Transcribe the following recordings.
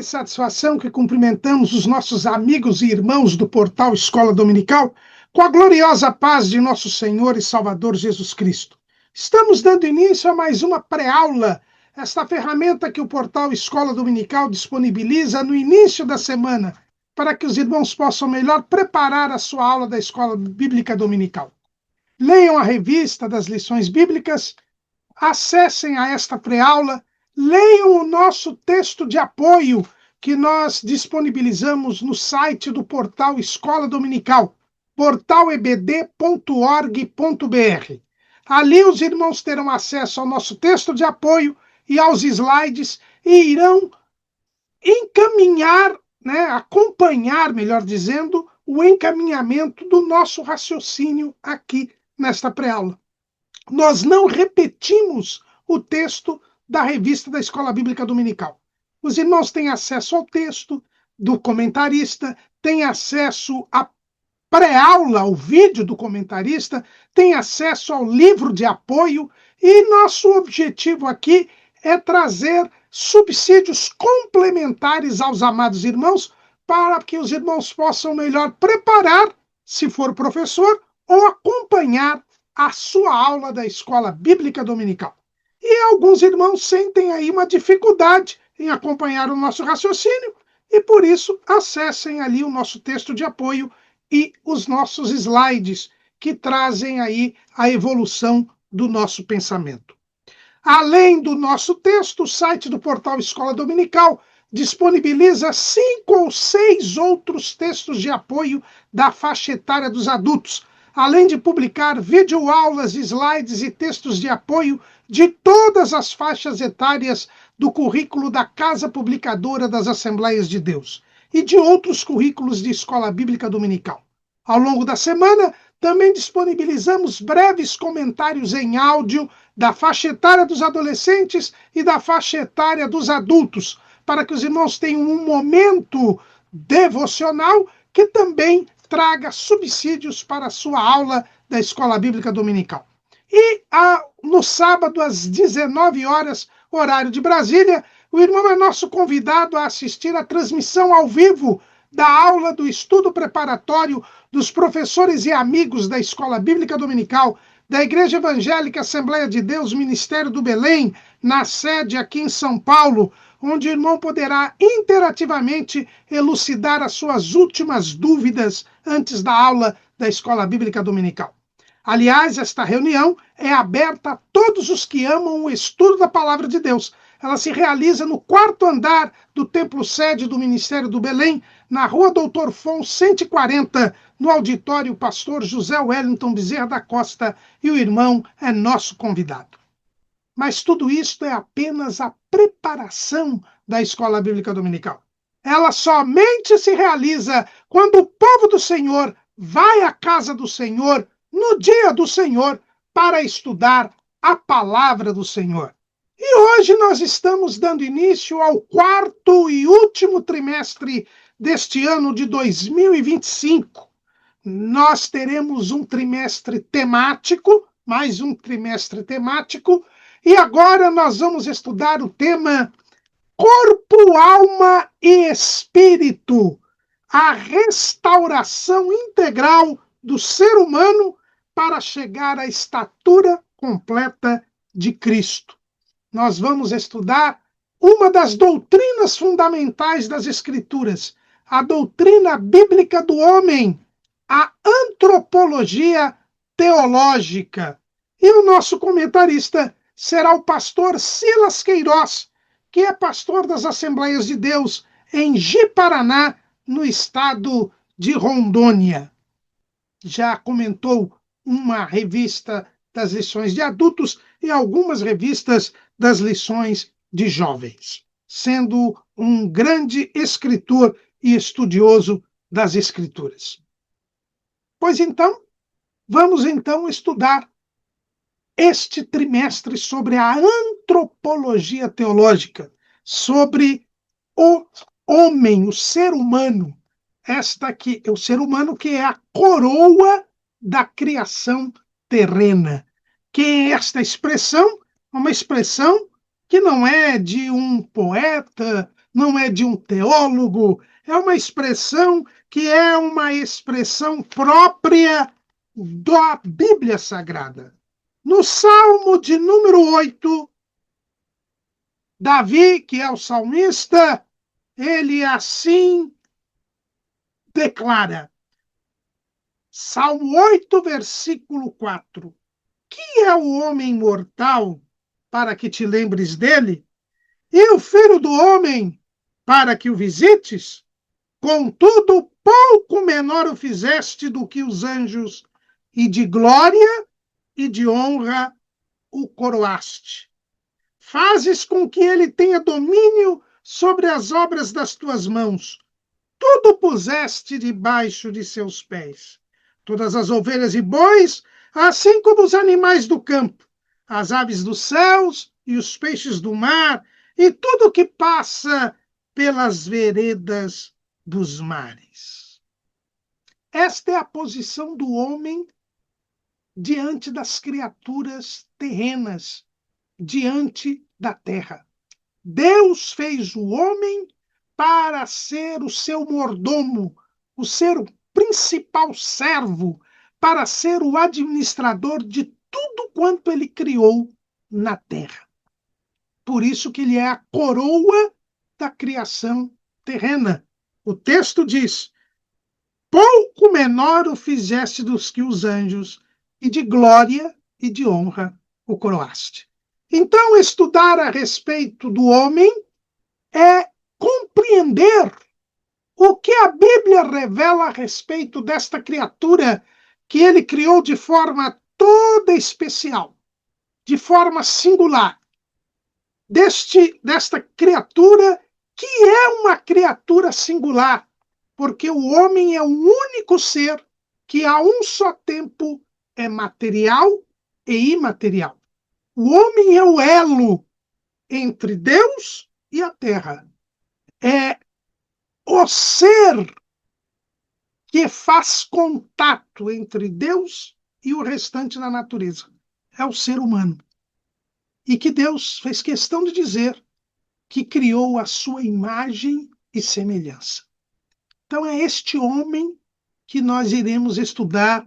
satisfação que cumprimentamos os nossos amigos e irmãos do portal Escola Dominical com a gloriosa paz de nosso Senhor e Salvador Jesus Cristo. Estamos dando início a mais uma pré-aula, esta ferramenta que o portal Escola Dominical disponibiliza no início da semana, para que os irmãos possam melhor preparar a sua aula da Escola Bíblica Dominical. Leiam a revista das lições bíblicas, acessem a esta pré-aula, leiam o nosso texto de apoio que nós disponibilizamos no site do portal Escola Dominical, portalebd.org.br. Ali os irmãos terão acesso ao nosso texto de apoio e aos slides e irão acompanhar, melhor dizendo, o encaminhamento do nosso raciocínio aqui nesta pré-aula. Nós não repetimos o texto da revista da Escola Bíblica Dominical. Os irmãos têm acesso ao texto do comentarista, têm acesso à pré-aula, ao vídeo do comentarista, têm acesso ao livro de apoio e nosso objetivo aqui é trazer subsídios complementares aos amados irmãos para que os irmãos possam melhor preparar, se for professor, ou acompanhar a sua aula da Escola Bíblica Dominical. E alguns irmãos sentem aí uma dificuldade em acompanhar o nosso raciocínio e, por isso, acessem ali o nosso texto de apoio e os nossos slides que trazem aí a evolução do nosso pensamento. Além do nosso texto, o site do portal Escola Dominical disponibiliza 5 ou 6 outros textos de apoio da faixa etária dos adultos, além de publicar videoaulas, slides e textos de apoio de todas as faixas etárias do currículo da Casa Publicadora das Assembleias de Deus e de outros currículos de Escola Bíblica Dominical. Ao longo da semana, também disponibilizamos breves comentários em áudio da faixa etária dos adolescentes e da faixa etária dos adultos, para que os irmãos tenham um momento devocional que também traga subsídios para a sua aula da Escola Bíblica Dominical. E no sábado, às 19 horas, horário de Brasília, o irmão é nosso convidado a assistir à transmissão ao vivo da aula do estudo preparatório dos professores e amigos da Escola Bíblica Dominical da Igreja Evangélica Assembleia de Deus, Ministério do Belém, na sede aqui em São Paulo, onde o irmão poderá interativamente elucidar as suas últimas dúvidas antes da aula da Escola Bíblica Dominical. Aliás, esta reunião é aberta a todos os que amam o estudo da Palavra de Deus. Ela se realiza no 4º andar do Templo Sede do Ministério do Belém, na Rua Doutor Fon 140, no auditório Pastor José Wellington Bezerra da Costa, e o irmão é nosso convidado. Mas tudo isto é apenas a preparação da Escola Bíblica Dominical. Ela somente se realiza quando o povo do Senhor vai à casa do Senhor no dia do Senhor para estudar a palavra do Senhor. E hoje nós estamos dando início ao 4º e último trimestre deste ano de 2025. Nós teremos um trimestre temático, mais um trimestre temático, e agora nós vamos estudar o tema Corpo, Alma e Espírito, a restauração integral do ser humano para chegar à estatura completa de Cristo. Nós vamos estudar uma das doutrinas fundamentais das Escrituras, a doutrina bíblica do homem, a antropologia teológica. E o nosso comentarista será o pastor Silas Queiroz, que é pastor das Assembleias de Deus em Ji-Paraná, no estado de Rondônia. Já comentou uma revista das lições de adultos e algumas revistas das lições de jovens, sendo um grande escritor e estudioso das Escrituras. Pois então, vamos estudar este trimestre sobre a antropologia teológica, sobre o homem, o ser humano, o ser humano que é a coroa da criação terrena. Que esta expressão é uma expressão que não é de um poeta, não é de um teólogo, é uma expressão que é uma expressão própria da Bíblia Sagrada. No Salmo de número 8, Davi, que é o salmista, ele assim declara. Salmo 8, versículo 4. Que é o homem mortal para que te lembres dele? E o filho do homem para que o visites? Contudo, pouco menor o fizeste do que os anjos, e de glória e de honra o coroaste. Fazes com que ele tenha domínio sobre as obras das tuas mãos. Tudo puseste debaixo de seus pés. Todas as ovelhas e bois, assim como os animais do campo, as aves dos céus e os peixes do mar, e tudo que passa pelas veredas dos mares. Esta é a posição do homem diante das criaturas terrenas, diante da terra. Deus fez o homem para ser o seu mordomo, o seu principal servo, para ser o administrador de tudo quanto ele criou na terra. Por isso que ele é a coroa da criação terrena. O texto diz: pouco menor o fizeste dos que os anjos, e de glória e de honra o coroaste. Então, estudar a respeito do homem é compreender o que a Bíblia revela a respeito desta criatura que ele criou de forma toda especial, de forma singular. Desta criatura que é uma criatura singular, porque o homem é o único ser que a um só tempo é material e imaterial. O homem é o elo entre Deus e a terra. É o ser que faz contato entre Deus e o restante da natureza. É o ser humano. E que Deus fez questão de dizer que criou a sua imagem e semelhança. Então é este homem que nós iremos estudar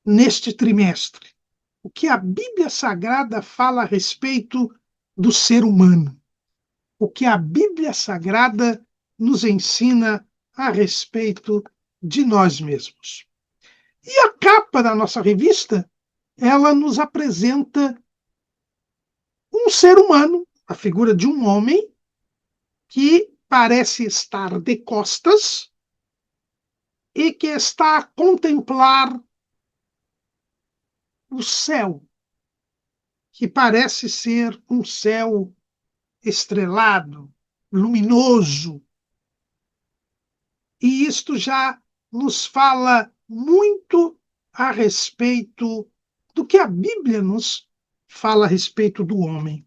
neste trimestre. O que a Bíblia Sagrada fala a respeito do ser humano. O que a Bíblia Sagrada nos ensina a respeito de nós mesmos. E a capa da nossa revista, ela nos apresenta um ser humano, a figura de um homem, que parece estar de costas e que está a contemplar o céu, que parece ser um céu estrelado, luminoso. E isto já nos fala muito a respeito do que a Bíblia nos fala a respeito do homem.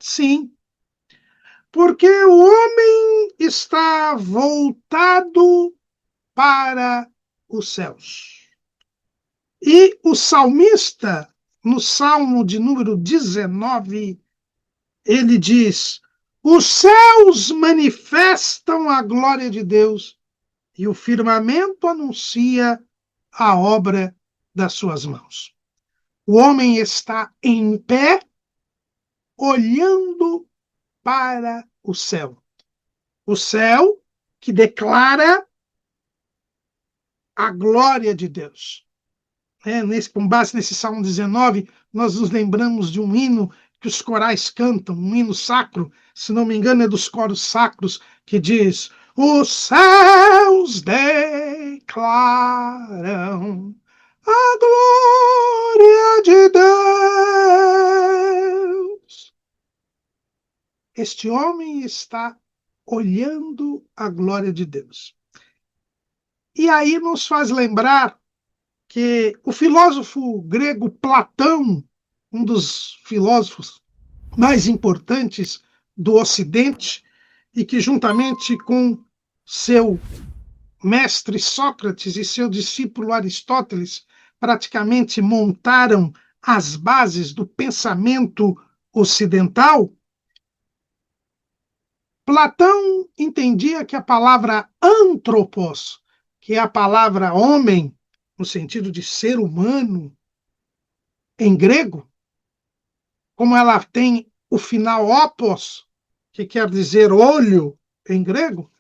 Sim, porque o homem está voltado para os céus. E o salmista, no Salmo de número 19, ele diz: os céus manifestam a glória de Deus e o firmamento anuncia a obra das suas mãos. O homem está em pé, olhando para o céu. O céu que declara a glória de Deus. Com base nesse Salmo 19, nós nos lembramos de um hino que os corais cantam, um hino sacro, se não me engano é dos coros sacros, que diz: os céus declaram a glória de Deus. Este homem está olhando a glória de Deus. E aí nos faz lembrar que o filósofo grego Platão, um dos filósofos mais importantes do Ocidente, e que juntamente com seu mestre Sócrates e seu discípulo Aristóteles praticamente montaram as bases do pensamento ocidental, Platão entendia que a palavra antropos, que é a palavra homem, no sentido de ser humano, em grego, como ela tem o final opos, que quer dizer olho em grego,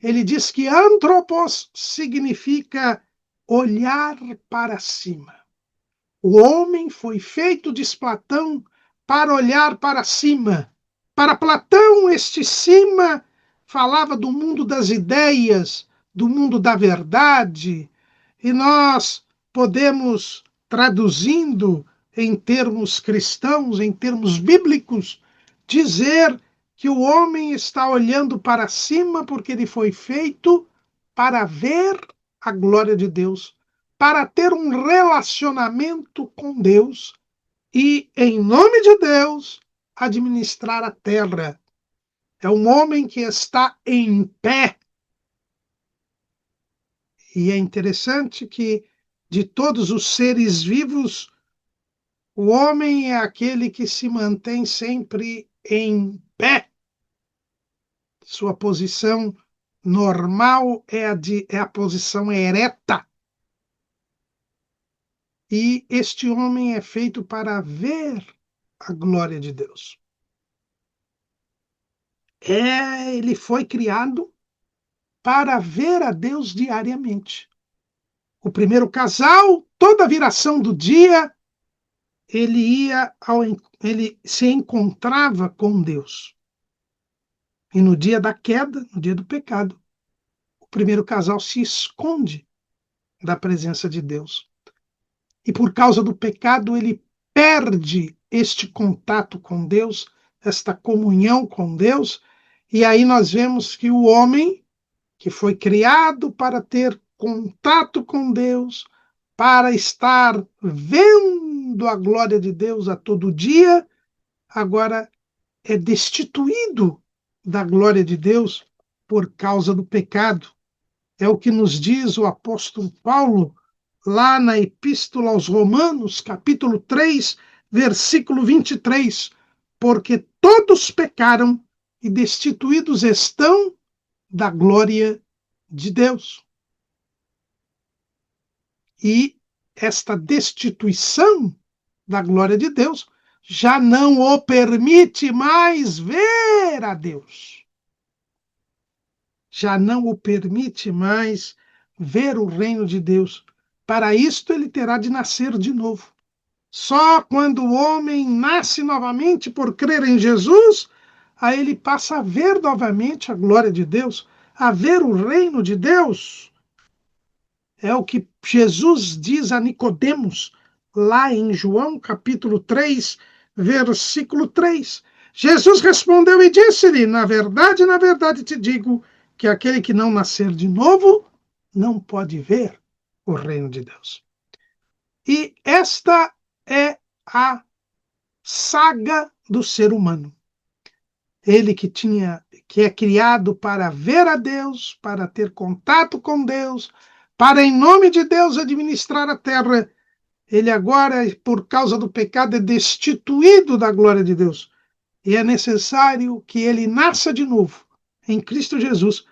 ele diz que antropos significa olhar para cima. O homem foi feito, diz Platão, para olhar para cima. Para Platão, este cima falava do mundo das ideias, do mundo da verdade, e nós podemos, traduzindo em termos cristãos, em termos bíblicos, dizer que o homem está olhando para cima porque ele foi feito para ver a glória de Deus, para ter um relacionamento com Deus e, em nome de Deus, administrar a terra. É um homem que está em pé. E é interessante que, de todos os seres vivos, o homem é aquele que se mantém sempre em pé. Sua posição normal é a posição ereta. E este homem é feito para ver a glória de Deus. Ele foi criado para ver a Deus diariamente. O primeiro casal, toda a viração do dia, ele se encontrava com Deus. E no dia da queda, no dia do pecado, o primeiro casal se esconde da presença de Deus. E por causa do pecado, ele perde este contato com Deus, esta comunhão com Deus, e aí nós vemos que o homem, que foi criado para ter contato com Deus, para estar vendo a glória de Deus a todo dia, agora é destituído da glória de Deus por causa do pecado. É o que nos diz o apóstolo Paulo lá na Epístola aos Romanos, capítulo 3, versículo 23. Porque todos pecaram e destituídos estão da glória de Deus. E esta destituição da glória de Deus já não o permite mais ver a Deus. Já não o permite mais ver o reino de Deus. Para isto ele terá de nascer de novo. Só quando o homem nasce novamente por crer em Jesus, aí ele passa a ver novamente a glória de Deus, a ver o reino de Deus. É o que Jesus diz a Nicodemos, lá em João capítulo 3, versículo 3. Jesus respondeu e disse-lhe: na verdade te digo que aquele que não nascer de novo não pode ver o reino de Deus. E esta é a saga do ser humano. Ele que é criado para ver a Deus, para ter contato com Deus, para, em nome de Deus, administrar a terra. Ele agora, por causa do pecado, é destituído da glória de Deus. E é necessário que ele nasça de novo, em Cristo Jesus,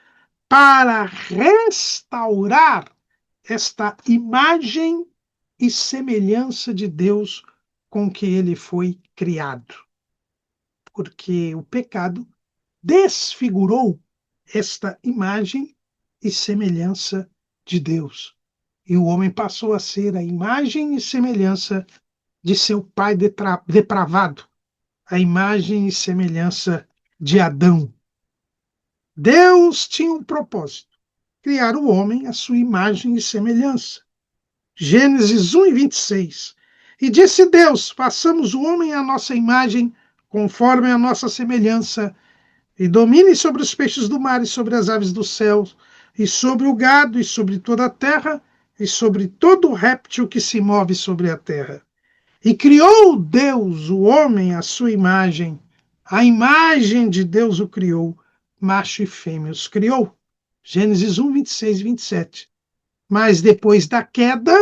para restaurar esta imagem e semelhança de Deus com que ele foi criado. Porque o pecado desfigurou esta imagem e semelhança de Deus. E o homem passou a ser a imagem e semelhança de seu pai depravado, a imagem e semelhança de Adão. Deus tinha um propósito: criar o homem à sua imagem e semelhança. Gênesis 1 e 26. E disse Deus: façamos o homem à nossa imagem, conforme a nossa semelhança, e domine sobre os peixes do mar, e sobre as aves dos céus, e sobre o gado, e sobre toda a terra, e sobre todo réptil que se move sobre a terra. E criou Deus o homem à sua imagem, a imagem de Deus o criou, macho e fêmea os criou. Gênesis 1, 26 e 27. Mas depois da queda,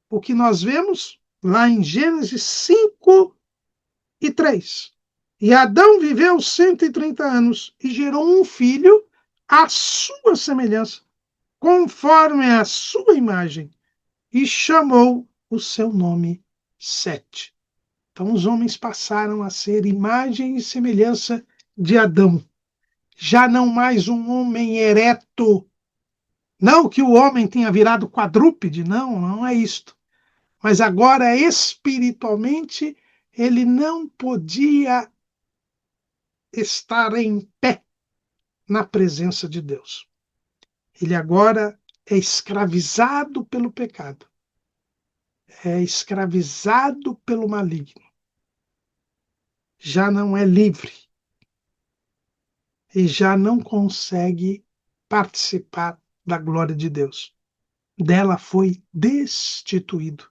o que nós vemos lá em Gênesis 5 e 3. E Adão viveu 130 anos e gerou um filho à sua semelhança, conforme a sua imagem, e chamou o seu nome Sete. Então os homens passaram a ser imagem e semelhança de Adão. Já não mais um homem ereto. Não que o homem tenha virado quadrúpede, não, não é isto. Mas agora, espiritualmente, ele não podia estar em pé na presença de Deus. Ele agora é escravizado pelo pecado, é escravizado pelo maligno, já não é livre e já não consegue participar da glória de Deus. Dela foi destituído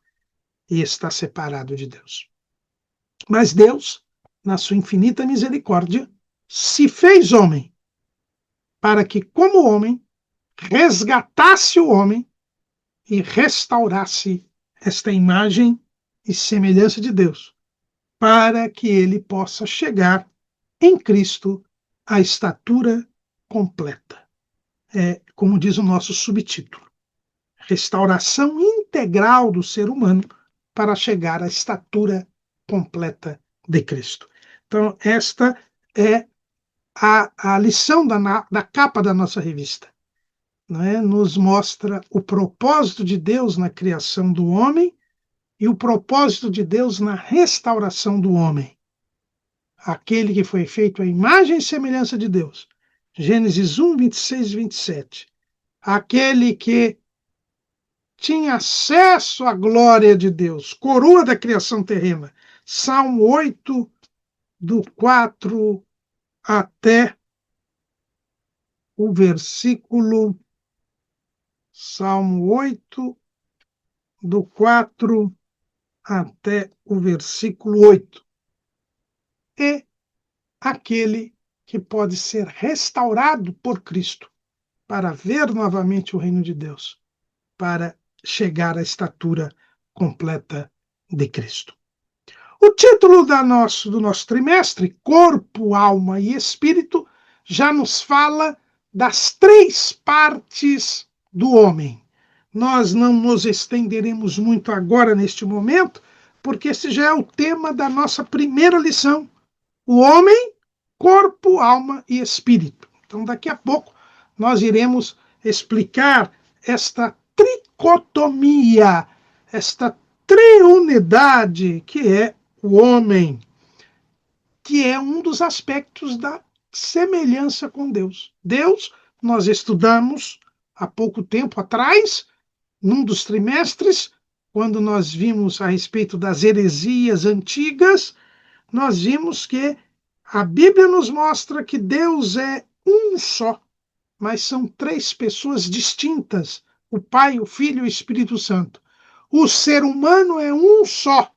e está separado de Deus. Mas Deus, na sua infinita misericórdia, se fez homem para que, como homem, resgatasse o homem e restaurasse esta imagem e semelhança de Deus, para que ele possa chegar em Cristo à estatura completa. É, como diz o nosso subtítulo, restauração integral do ser humano para chegar à estatura completa de Cristo. Então, esta é a lição da capa da nossa revista. Né? Nos mostra o propósito de Deus na criação do homem e o propósito de Deus na restauração do homem. Aquele que foi feito à imagem e semelhança de Deus. Gênesis 1, 26 e 27. Aquele que tinha acesso à glória de Deus, coroa da criação terrena. Salmo 8, do 4 até o versículo. Salmo 8, do 4 até o versículo 8. E aquele que pode ser restaurado por Cristo para ver novamente o reino de Deus, para chegar à estatura completa de Cristo. O título do nosso trimestre, Corpo, Alma e Espírito, já nos fala das três partes do homem. Nós não nos estenderemos muito agora neste momento, porque esse já é o tema da nossa primeira lição. O homem, corpo, alma e espírito. Então, daqui a pouco, nós iremos explicar esta tricotomia, esta triunidade que é o homem, que é um dos aspectos da semelhança com Deus. Deus, nós estudamos há pouco tempo atrás, num dos trimestres, quando nós vimos a respeito das heresias antigas, nós vimos que a Bíblia nos mostra que Deus é um só, mas são três pessoas distintas: o Pai, o Filho e o Espírito Santo. O ser humano é um só,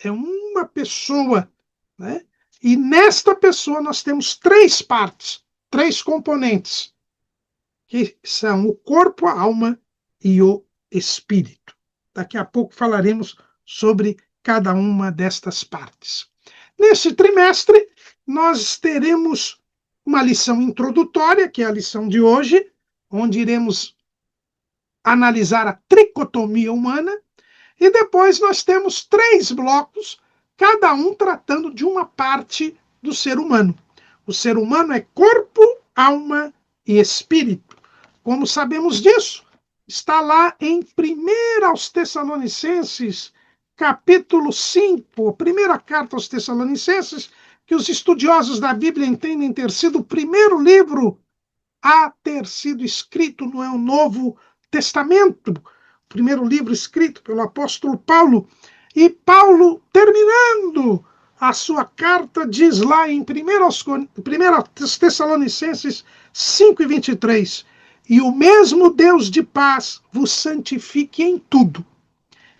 é uma pessoa, né? E nesta pessoa nós temos três partes, três componentes, que são o corpo, a alma e o espírito. Daqui a pouco falaremos sobre cada uma destas partes. Nesse trimestre, nós teremos uma lição introdutória, que é a lição de hoje, onde iremos analisar a tricotomia humana, e depois nós temos três blocos, cada um tratando de uma parte do ser humano. O ser humano é corpo, alma e espírito. Como sabemos disso? Está lá em 1 aos Tessalonicenses, capítulo 5, a primeira carta aos Tessalonicenses, que os estudiosos da Bíblia entendem ter sido o primeiro livro a ter sido escrito no Novo Testamento, o primeiro livro escrito pelo apóstolo Paulo. E Paulo, terminando a sua carta, diz lá em 1 Tessalonicenses 5 e 23, e o mesmo Deus de paz vos santifique em tudo,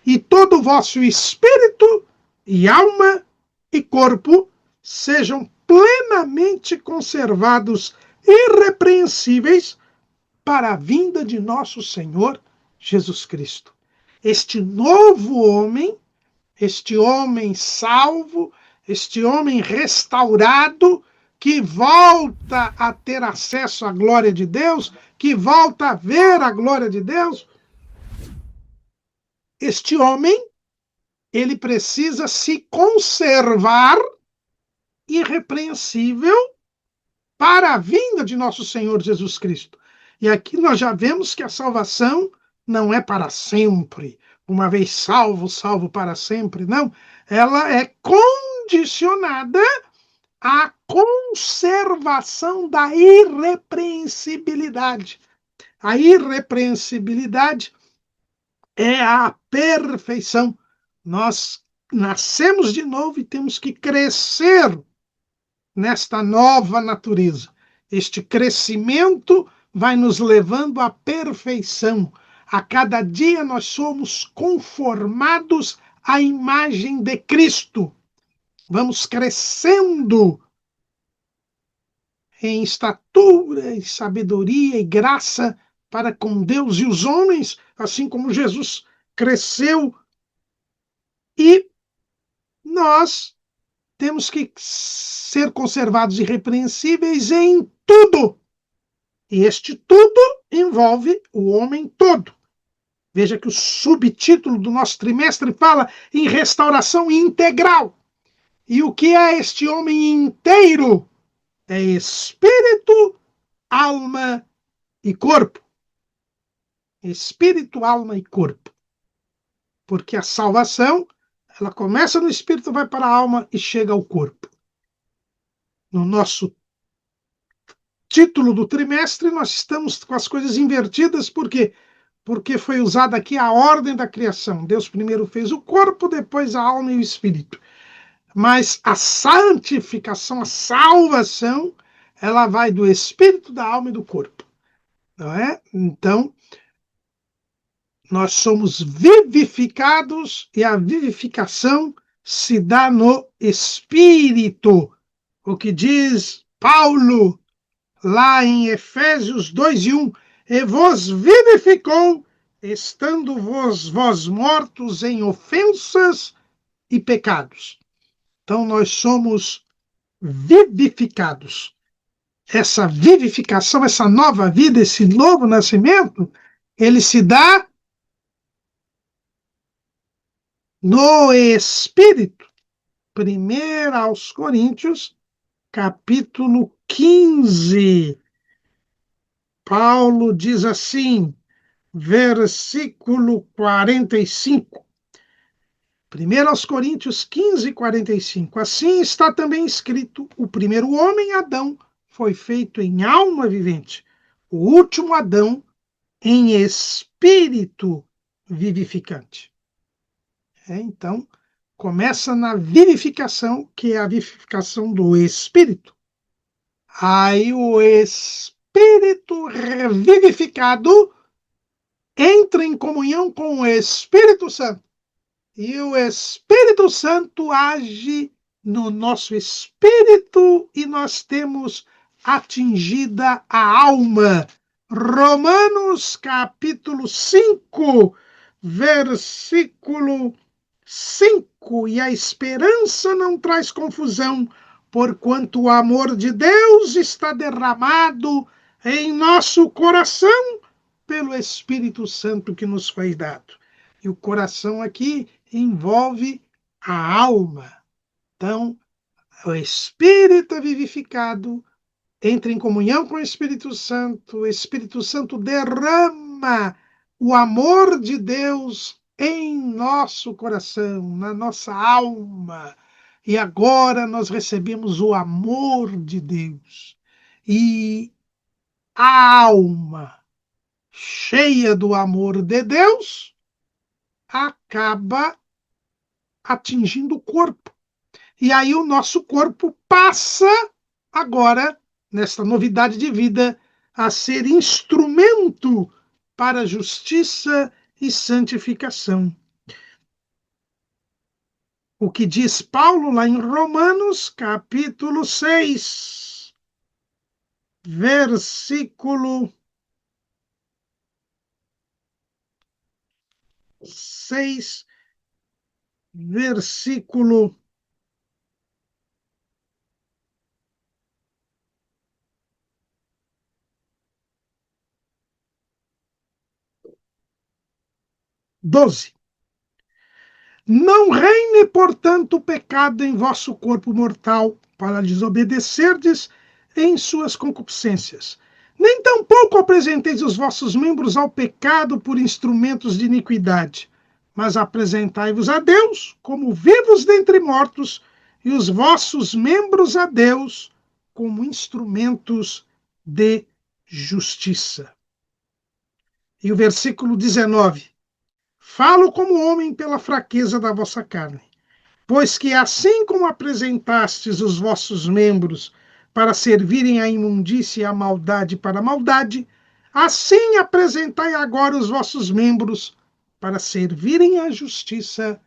e todo o vosso espírito e alma e corpo sejam plenamente conservados irrepreensíveis para a vinda de nosso Senhor Jesus Cristo. Este novo homem, este homem salvo, este homem restaurado, que volta a ter acesso à glória de Deus, que volta a ver a glória de Deus, este homem, ele precisa se conservar irrepreensível para a vinda de nosso Senhor Jesus Cristo. E aqui nós já vemos que a salvação não é para sempre. Uma vez salvo, salvo para sempre. Não. Ela é condicionada à conservação da irrepreensibilidade. A irrepreensibilidade é a perfeição. Nós nascemos de novo e temos que crescer nesta nova natureza. Este crescimento vai nos levando à perfeição. A cada dia nós somos conformados à imagem de Cristo. Vamos crescendo em estatura, em sabedoria e graça para com Deus e os homens, assim como Jesus cresceu. E nós temos que ser conservados irrepreensíveis em tudo. E este tudo envolve o homem todo. Veja que o subtítulo do nosso trimestre fala em restauração integral. E o que é este homem inteiro? É espírito, alma e corpo. Espírito, alma e corpo. Porque a salvação, ela começa no espírito, vai para a alma e chega ao corpo. No nosso título do trimestre, nós estamos com as coisas invertidas, por quê? Porque foi usada aqui a ordem da criação. Deus primeiro fez o corpo, depois a alma e o espírito. Mas a santificação, a salvação, ela vai do espírito, da alma e do corpo. Não é? Então, nós somos vivificados e a vivificação se dá no espírito. O que diz Paulo lá em Efésios 2:1, e vos vivificou, estando vós mortos em ofensas e pecados. Então nós somos vivificados. Essa vivificação, essa nova vida, esse novo nascimento, ele se dá no Espírito. 1 aos Coríntios, capítulo 15. Paulo diz assim, versículo 45. 1 aos Coríntios 15, 45. Assim está também escrito: o primeiro homem, Adão, foi feito em alma vivente, o último Adão em espírito vivificante. Então, começa na vivificação, que é a vivificação do espírito. Aí o espírito revivificado entra em comunhão com o Espírito Santo. E o Espírito Santo age no nosso espírito e nós temos atingida a alma. Romanos capítulo 5, versículo 5. E a esperança não traz confusão, porquanto o amor de Deus está derramado em nosso coração pelo Espírito Santo que nos foi dado. E o coração aqui envolve a alma. Então, o Espírito é vivificado, entra em comunhão com o Espírito Santo derrama o amor de Deus em nosso coração, na nossa alma. E agora nós recebemos o amor de Deus. E a alma cheia do amor de Deus acaba atingindo o corpo. E aí o nosso corpo passa agora, nesta novidade de vida, a ser instrumento para justiça e santificação. O que diz Paulo lá em Romanos, capítulo 6, versículo 6, versículo 12. Não reine, portanto, o pecado em vosso corpo mortal, para desobedecerdes em suas concupiscências. Nem tampouco apresenteis os vossos membros ao pecado por instrumentos de iniquidade, mas apresentai-vos a Deus como vivos dentre mortos, e os vossos membros a Deus como instrumentos de justiça. E o versículo 19. Falo como homem pela fraqueza da vossa carne. Pois que assim como apresentastes os vossos membros para servirem à imundícia e à maldade para a maldade, assim apresentai agora os vossos membros para servirem à justiça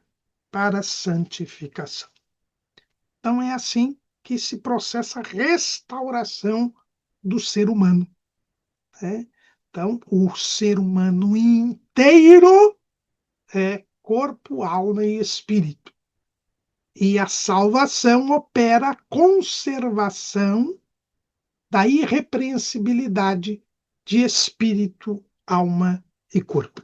para a santificação. Então é assim que se processa a restauração do ser humano. Né? Então, o ser humano inteiro é corpo, alma e espírito. E a salvação opera a conservação da irrepreensibilidade de espírito, alma e corpo.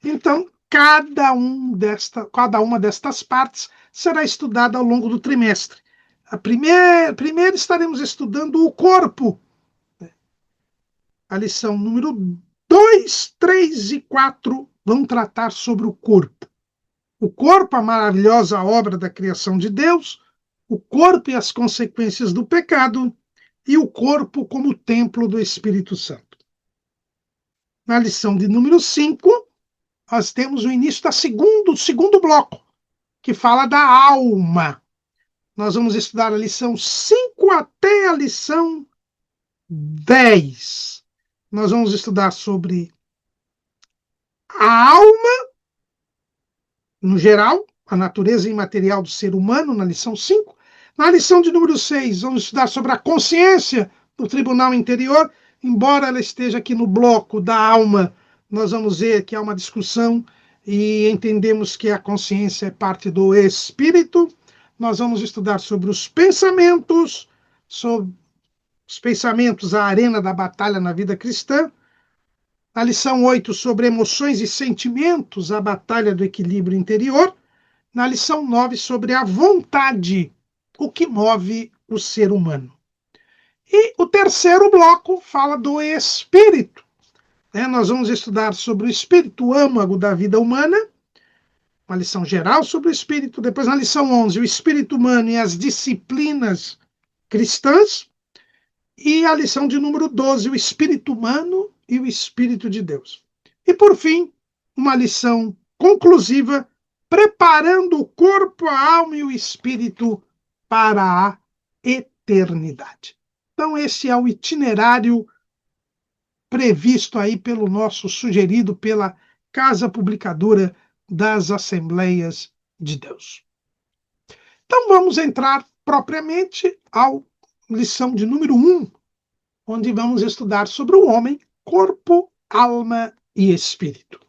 Então, cada uma destas partes será estudada ao longo do trimestre. Primeiro estaremos estudando o corpo. A lição número 2, 3 e 4 vão tratar sobre o corpo. O corpo, a maravilhosa obra da criação de Deus, o corpo e as consequências do pecado, e o corpo como templo do Espírito Santo. Na lição de número 5, nós temos o início do segundo bloco, que fala da alma. Nós vamos estudar a lição 5 até a lição 10. Nós vamos estudar sobre a alma, no geral, a natureza imaterial do ser humano, na lição 5. Na lição de número 6, vamos estudar sobre a consciência do tribunal interior. Embora ela esteja aqui no bloco da alma, nós vamos ver que há uma discussão e entendemos que a consciência é parte do espírito. Nós vamos estudar sobre os pensamentos, a arena da batalha na vida cristã. Na lição 8, sobre emoções e sentimentos, a batalha do equilíbrio interior. Na lição 9, sobre a vontade, o que move o ser humano. E o terceiro bloco fala do espírito. Nós vamos estudar sobre o espírito âmago da vida humana, uma lição geral sobre o espírito. Depois, na lição 11, o espírito humano e as disciplinas cristãs. E a lição de número 12, o espírito humano e o espírito de Deus. E, por fim, uma lição conclusiva, preparando o corpo, a alma e o espírito para a eternidade. Então, esse é o itinerário previsto aí sugerido pela Casa Publicadora das Assembleias de Deus. Então, vamos entrar propriamente à lição de número 1, onde vamos estudar sobre o homem, corpo, alma e espírito.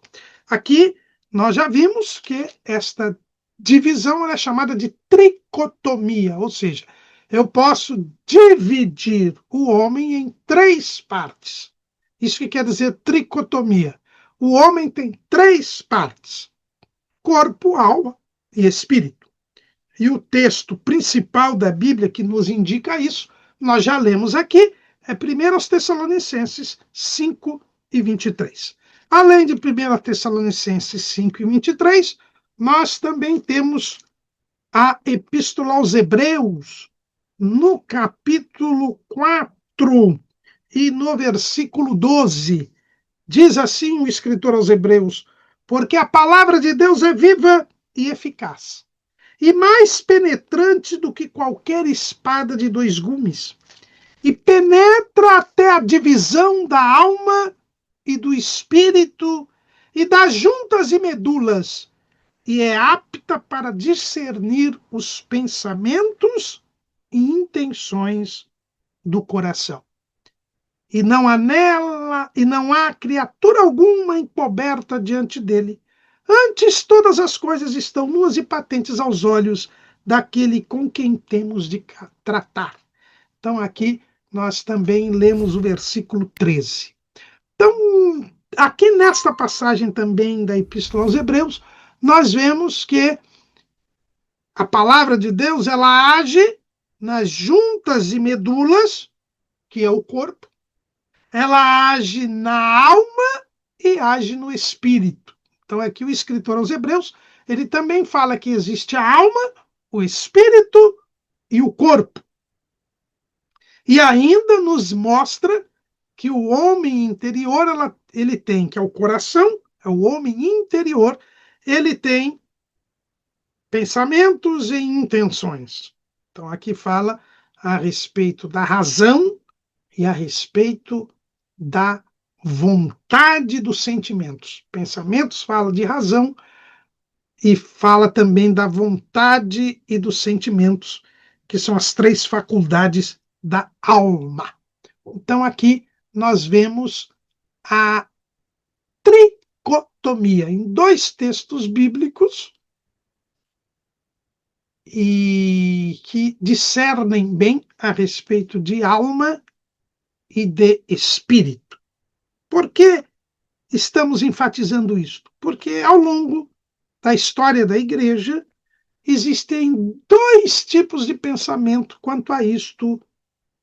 Aqui, nós já vimos que esta divisão é chamada de tricotomia, ou seja, eu posso dividir o homem em 3 partes. Isso que quer dizer tricotomia. O homem tem 3 partes: corpo, alma e espírito. E o texto principal da Bíblia que nos indica isso, nós já lemos aqui, é 1 Tessalonicenses 5 e 23. Além de 1 Tessalonicenses 5 e 23, nós também temos a Epístola aos Hebreus, no capítulo 4 e no versículo 12. Diz assim o escritor aos Hebreus: porque a palavra de Deus é viva e eficaz, e mais penetrante do que qualquer espada de 2 gumes, e penetra até a divisão da alma e do espírito e das juntas e medulas, e é apta para discernir os pensamentos e intenções do coração. E não há criatura alguma encoberta diante dele. Antes, todas as coisas estão nuas e patentes aos olhos daquele com quem temos de tratar. Então, aqui nós também lemos o versículo 13. Então, aqui nesta passagem também da Epístola aos Hebreus, nós vemos que a palavra de Deus, ela age nas juntas e medulas, que é o corpo, ela age na alma e age no espírito. Então aqui o escritor aos Hebreus, ele também fala que existe a alma, o espírito e o corpo. E ainda nos mostra que o homem interior, ele tem, que é o coração, é o homem interior, ele tem pensamentos e intenções. Então aqui fala a respeito da razão e a respeito da vontade dos sentimentos. Pensamentos fala de razão e fala também da vontade e dos sentimentos, que são as três faculdades da alma. Então aqui nós vemos a tricotomia em dois textos bíblicos e que discernem bem a respeito de alma e de espírito. Por que estamos enfatizando isto? Porque ao longo da história da igreja existem dois tipos de pensamento quanto a isto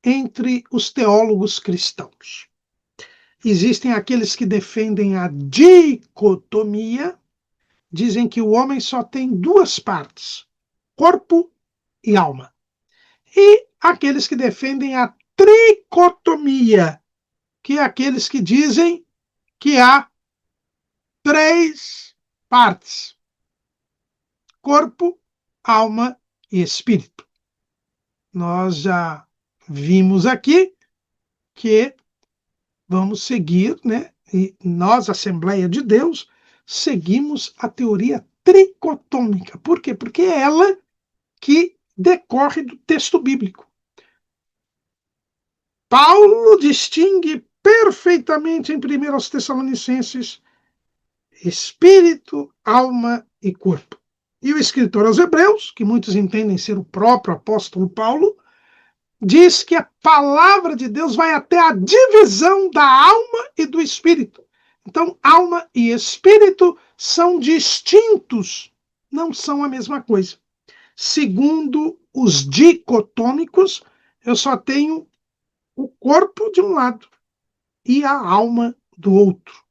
entre os teólogos cristãos. Existem aqueles que defendem a dicotomia, dizem que o homem só tem duas partes, corpo e alma. E aqueles que defendem a tricotomia, que é aqueles que dizem que há três partes, corpo, alma e espírito. Nós já vimos aqui que vamos seguir, né? E nós, Assembleia de Deus, seguimos a teoria tricotômica. Por quê? Porque é ela que decorre do texto bíblico. Paulo distingue perfeitamente em 1 Tessalonicenses espírito, alma e corpo. E o escritor aos Hebreus, que muitos entendem ser o próprio apóstolo Paulo, diz que a palavra de Deus vai até a divisão da alma e do espírito. Então, alma e espírito são distintos, não são a mesma coisa. Segundo os dicotômicos, eu só tenho o corpo de um lado e a alma do outro.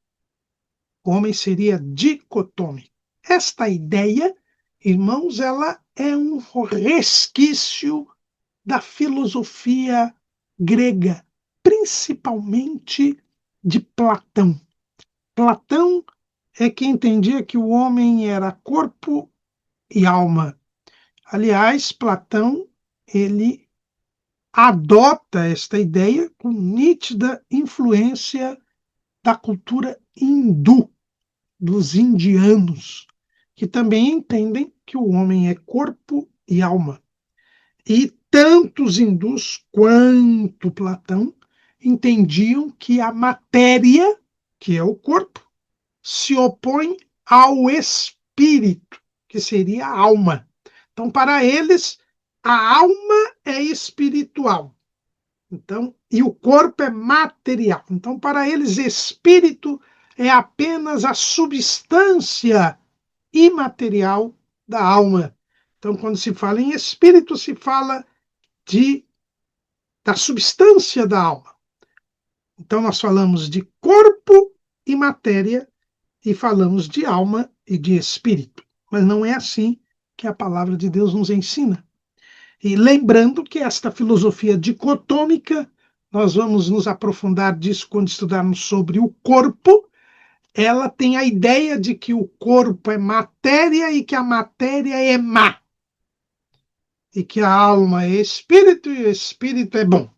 O homem seria dicotômico. Esta ideia, irmãos, ela é um resquício da filosofia grega, principalmente de Platão. Platão é quem entendia que o homem era corpo e alma. Aliás, Platão, ele adota esta ideia com nítida influência da cultura hindu, dos indianos, que também entendem que o homem é corpo e alma. E tanto os hindus quanto Platão entendiam que a matéria, que é o corpo, se opõe ao espírito, que seria a alma. Então, para eles, a alma é espiritual. Então, e o corpo é material. Então, para eles, espírito é apenas a substância imaterial da alma. Então, quando se fala em espírito, se fala da substância da alma. Então, nós falamos de corpo e matéria e falamos de alma e de espírito. Mas não é assim que a palavra de Deus nos ensina. E lembrando que esta filosofia dicotômica, nós vamos nos aprofundar disso quando estudarmos sobre o corpo, ela tem a ideia de que o corpo é matéria e que a matéria é má. E que a alma é espírito e o espírito é bom.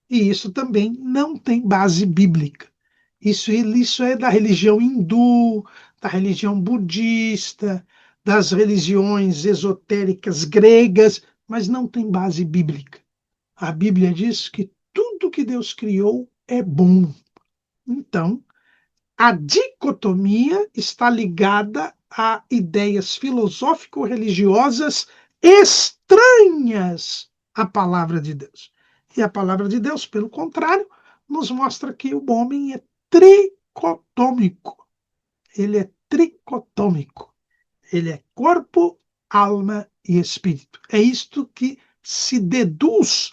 E isso também não tem base bíblica. Isso é da religião hindu, da religião budista, das religiões esotéricas gregas, mas não tem base bíblica. A Bíblia diz que tudo que Deus criou é bom. Então, a dicotomia está ligada a ideias filosófico-religiosas estranhas à palavra de Deus. E a palavra de Deus, pelo contrário, nos mostra que o homem é tricotômico. Ele é tricotômico. Ele é corpo, alma e espírito. É isto que se deduz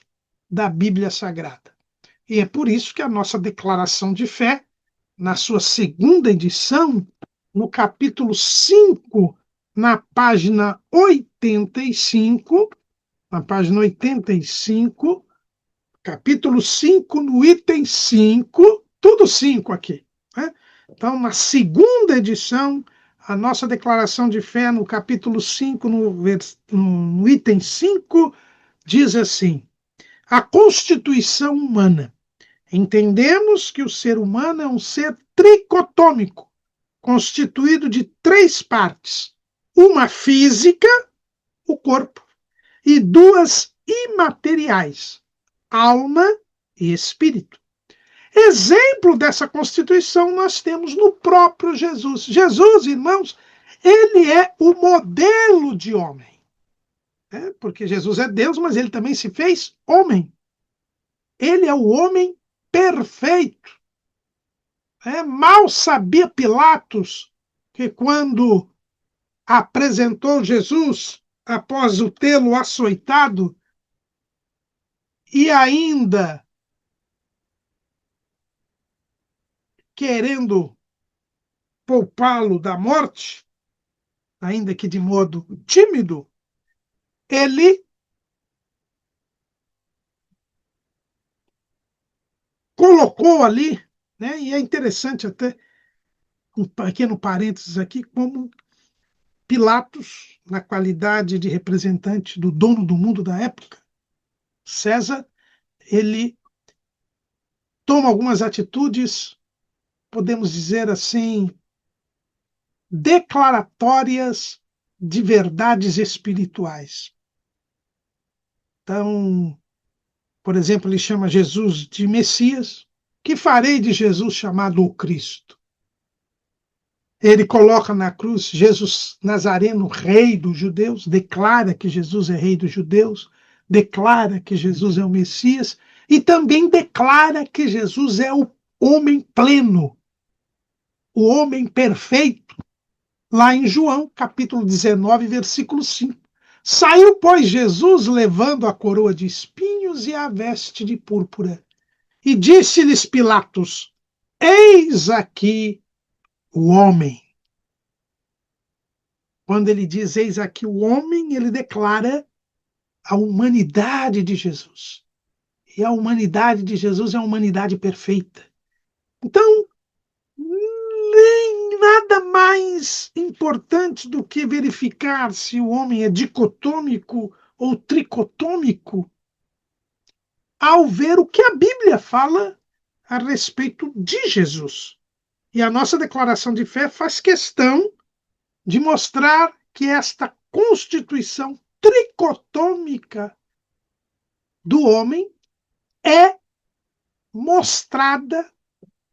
da Bíblia Sagrada. E é por isso que a nossa declaração de fé, na sua segunda edição, no capítulo 5, na página 85, capítulo 5, no item 5, tudo 5 aqui, né? Então, na segunda edição, a nossa declaração de fé, no capítulo 5, no item 5, diz assim: a constituição humana. Entendemos que o ser humano é um ser tricotômico, constituído de 3 partes: uma física, o corpo, e 2 imateriais, alma e espírito. Exemplo dessa constituição nós temos no próprio Jesus. Jesus, irmãos, ele é o modelo de homem. Porque Jesus é Deus, mas ele também se fez homem. Ele é o homem perfeito. Mal sabia Pilatos que quando apresentou Jesus após o tê-lo açoitado e ainda querendo poupá-lo da morte, ainda que de modo tímido, ele colocou ali, né? E é interessante até, um pequeno parênteses aqui, como Pilatos, na qualidade de representante do dono do mundo da época, César, ele toma algumas atitudes, podemos dizer assim, declaratórias de verdades espirituais. Então, por exemplo, ele chama Jesus de Messias. Que farei de Jesus chamado o Cristo? Ele coloca na cruz Jesus Nazareno, rei dos judeus, declara que Jesus é rei dos judeus, declara que Jesus é o Messias e também declara que Jesus é o homem pleno, o homem perfeito, lá em João, capítulo 19, versículo 5. Saiu, pois, Jesus levando a coroa de espinhos e a veste de púrpura. E disse-lhes Pilatos: eis aqui o homem. Quando ele diz eis aqui o homem, ele declara a humanidade de Jesus. E a humanidade de Jesus é a humanidade perfeita. Então, nem nada mais importante do que verificar se o homem é dicotômico ou tricotômico ao ver o que a Bíblia fala a respeito de Jesus. E a nossa declaração de fé faz questão de mostrar que esta constituição tricotômica do homem é mostrada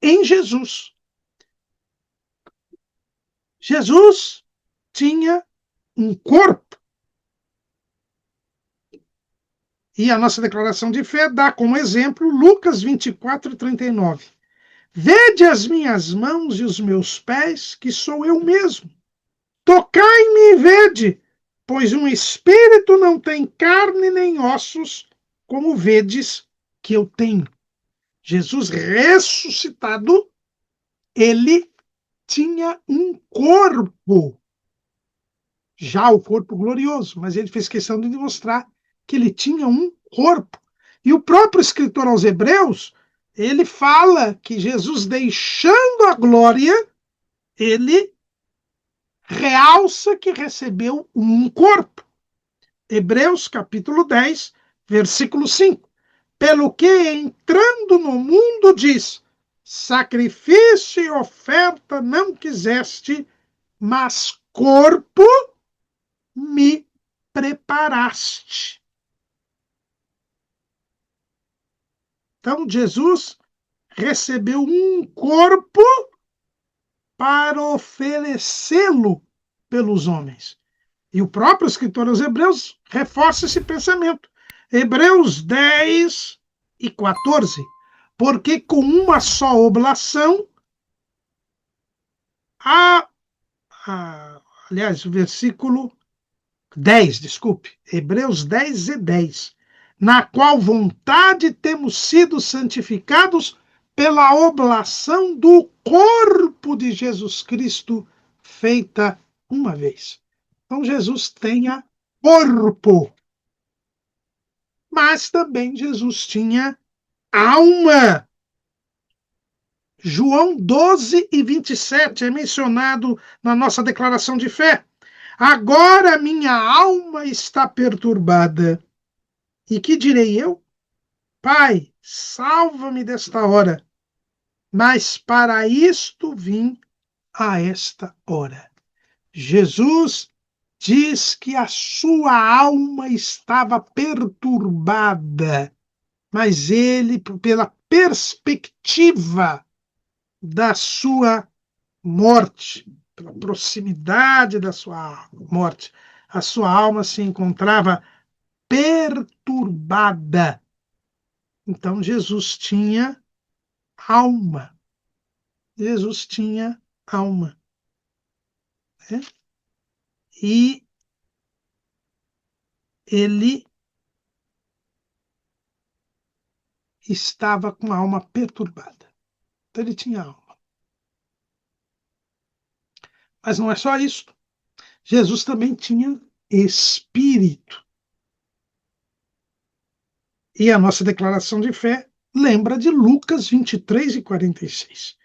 em Jesus. Jesus tinha um corpo. E a nossa declaração de fé dá como exemplo Lucas 24, 39. Vede as minhas mãos e os meus pés, que sou eu mesmo. Tocai-me e vede, pois um espírito não tem carne nem ossos, como vedes que eu tenho. Jesus ressuscitado, ele tinha um corpo, já o corpo glorioso, mas ele fez questão de demonstrar que ele tinha um corpo. E o próprio escritor aos Hebreus, ele fala que Jesus, deixando a glória, ele realça que recebeu um corpo. Hebreus capítulo 10, versículo 5. Pelo que, entrando no mundo, diz: sacrifício e oferta não quiseste, mas corpo me preparaste. Então, Jesus recebeu um corpo para oferecê-lo pelos homens. E o próprio escritor aos Hebreus reforça esse pensamento. Hebreus 10 e 14. Porque com uma só oblação A, aliás, o versículo 10, desculpe, Hebreus 10:10, na qual vontade temos sido santificados pela oblação do corpo de Jesus Cristo, feita uma vez. Então, Jesus tinha corpo, mas também Jesus tinha alma. João 12:27 é mencionado na nossa declaração de fé. Agora minha alma está perturbada. E que direi eu? Pai, salva-me desta hora. Mas para isto vim a esta hora. Jesus diz que a sua alma estava perturbada, mas ele, pela perspectiva da sua morte, pela proximidade da sua morte, a sua alma se encontrava perturbada. Então Jesus tinha alma. Jesus tinha alma. Né? E ele estava com a alma perturbada. Então ele tinha alma. Mas não é só isso. Jesus também tinha espírito. E a nossa declaração de fé lembra de Lucas 23:46.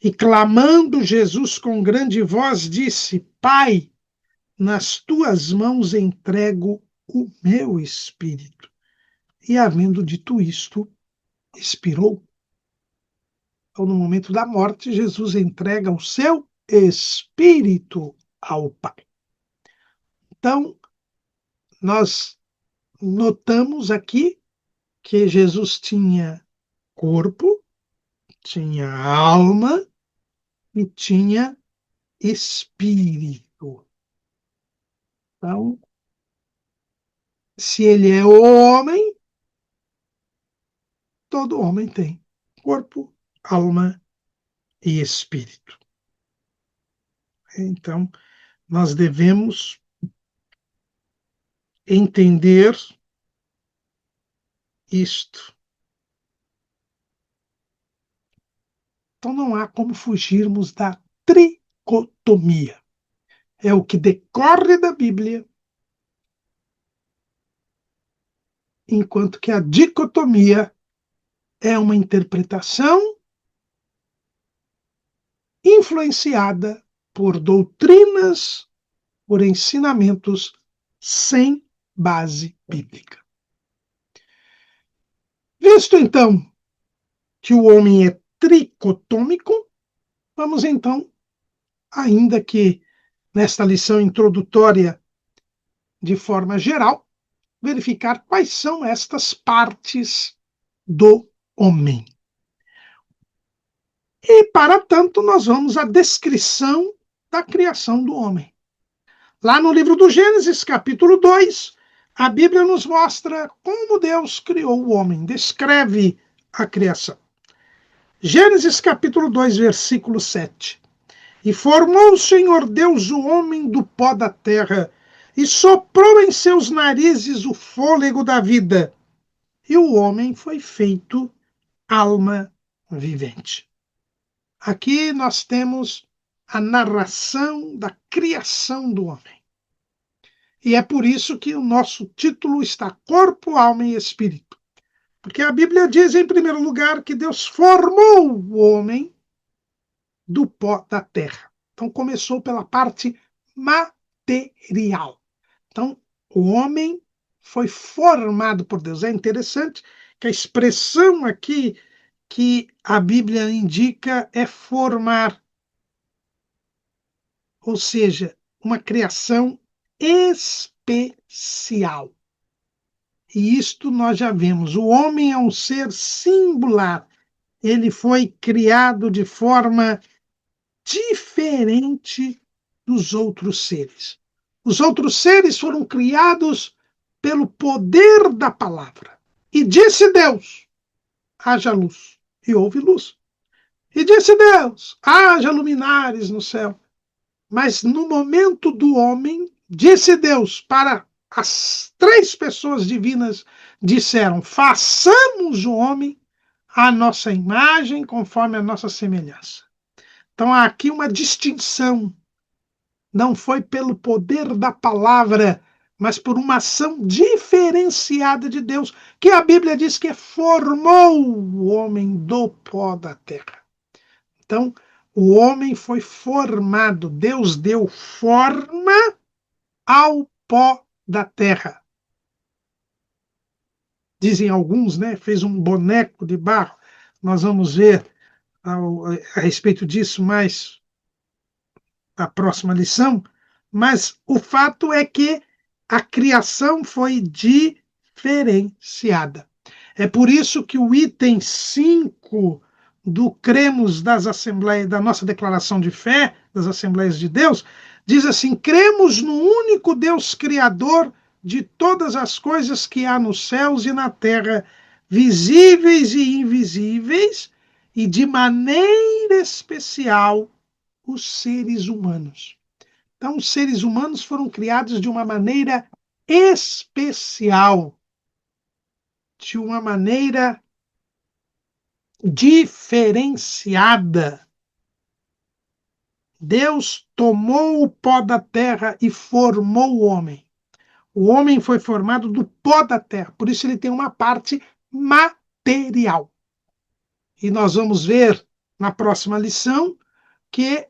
E clamando Jesus com grande voz, disse: Pai, nas tuas mãos entrego o meu espírito. E havendo dito isto, expirou. Então, no momento da morte, Jesus entrega o seu espírito ao Pai. Então, nós notamos aqui que Jesus tinha corpo, tinha alma e tinha espírito. Então, se ele é homem, todo homem tem corpo, alma e espírito. Então, nós devemos entender isto. Então, não há como fugirmos da tricotomia. É o que decorre da Bíblia, enquanto que a dicotomia é uma interpretação influenciada por doutrinas, por ensinamentos sem base bíblica. Visto então que o homem é tricotômico, vamos então, ainda que nesta lição introdutória, de forma geral, verificar quais são estas partes do homem. E, para tanto, nós vamos à descrição da criação do homem. Lá no livro do Gênesis, capítulo 2, a Bíblia nos mostra como Deus criou o homem, descreve a criação. Gênesis, capítulo 2, versículo 7. E formou o Senhor Deus o homem do pó da terra, e soprou em seus narizes o fôlego da vida, e o homem foi feito alma vivente. Aqui nós temos a narração da criação do homem. E é por isso que o nosso título está Corpo, Alma e Espírito. Porque a Bíblia diz, em primeiro lugar, que Deus formou o homem do pó da terra. Então começou pela parte material. Então o homem foi formado por Deus. É interessante que a expressão aqui que a Bíblia indica é formar, ou seja, uma criação especial. E isto nós já vemos. O homem é um ser singular. Ele foi criado de forma diferente dos outros seres. Os outros seres foram criados pelo poder da palavra. E disse Deus: haja luz. E houve luz. E disse Deus: haja luminares no céu. Mas no momento do homem, disse Deus para as três pessoas divinas, disseram: façamos o homem à nossa imagem, conforme a nossa semelhança. Então há aqui uma distinção. Não foi pelo poder da palavra, mas por uma ação diferenciada de Deus, que a Bíblia diz que formou o homem do pó da terra. Então, o homem foi formado, Deus deu forma ao pó da terra. Dizem alguns, né? Fez um boneco de barro. Nós vamos ver a respeito disso mais na próxima lição. Mas o fato é que a criação foi diferenciada. É por isso que o item 5 do cremos das assembleias, da nossa declaração de fé, das Assembleias de Deus, diz assim: cremos no único Deus criador de todas as coisas que há nos céus e na terra, visíveis e invisíveis, e de maneira especial os seres humanos. Então, os seres humanos foram criados de uma maneira especial, de uma maneira diferenciada. Deus tomou o pó da terra e formou o homem. O homem foi formado do pó da terra, por isso ele tem uma parte material. E nós vamos ver na próxima lição que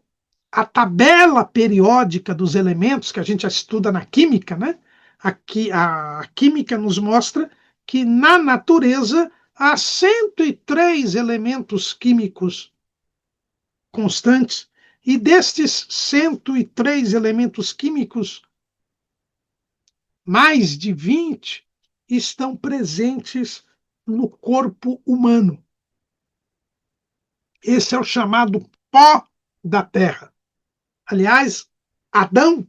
a tabela periódica dos elementos, que a gente já estuda na química, né? Aqui, a química nos mostra que na natureza há 103 elementos químicos constantes, e destes 103 elementos químicos, mais de 20 estão presentes no corpo humano. Esse é o chamado pó da terra. Aliás, Adão,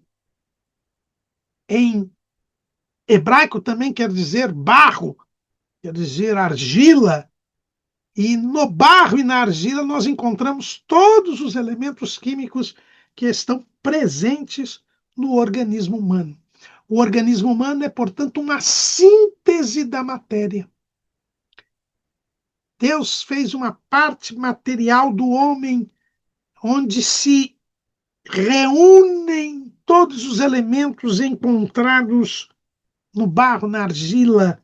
em hebraico, também quer dizer barro, quer dizer argila, e no barro e na argila nós encontramos todos os elementos químicos que estão presentes no organismo humano. O organismo humano é, portanto, uma síntese da matéria. Deus fez uma parte material do homem onde se reúnem todos os elementos encontrados no barro, na argila.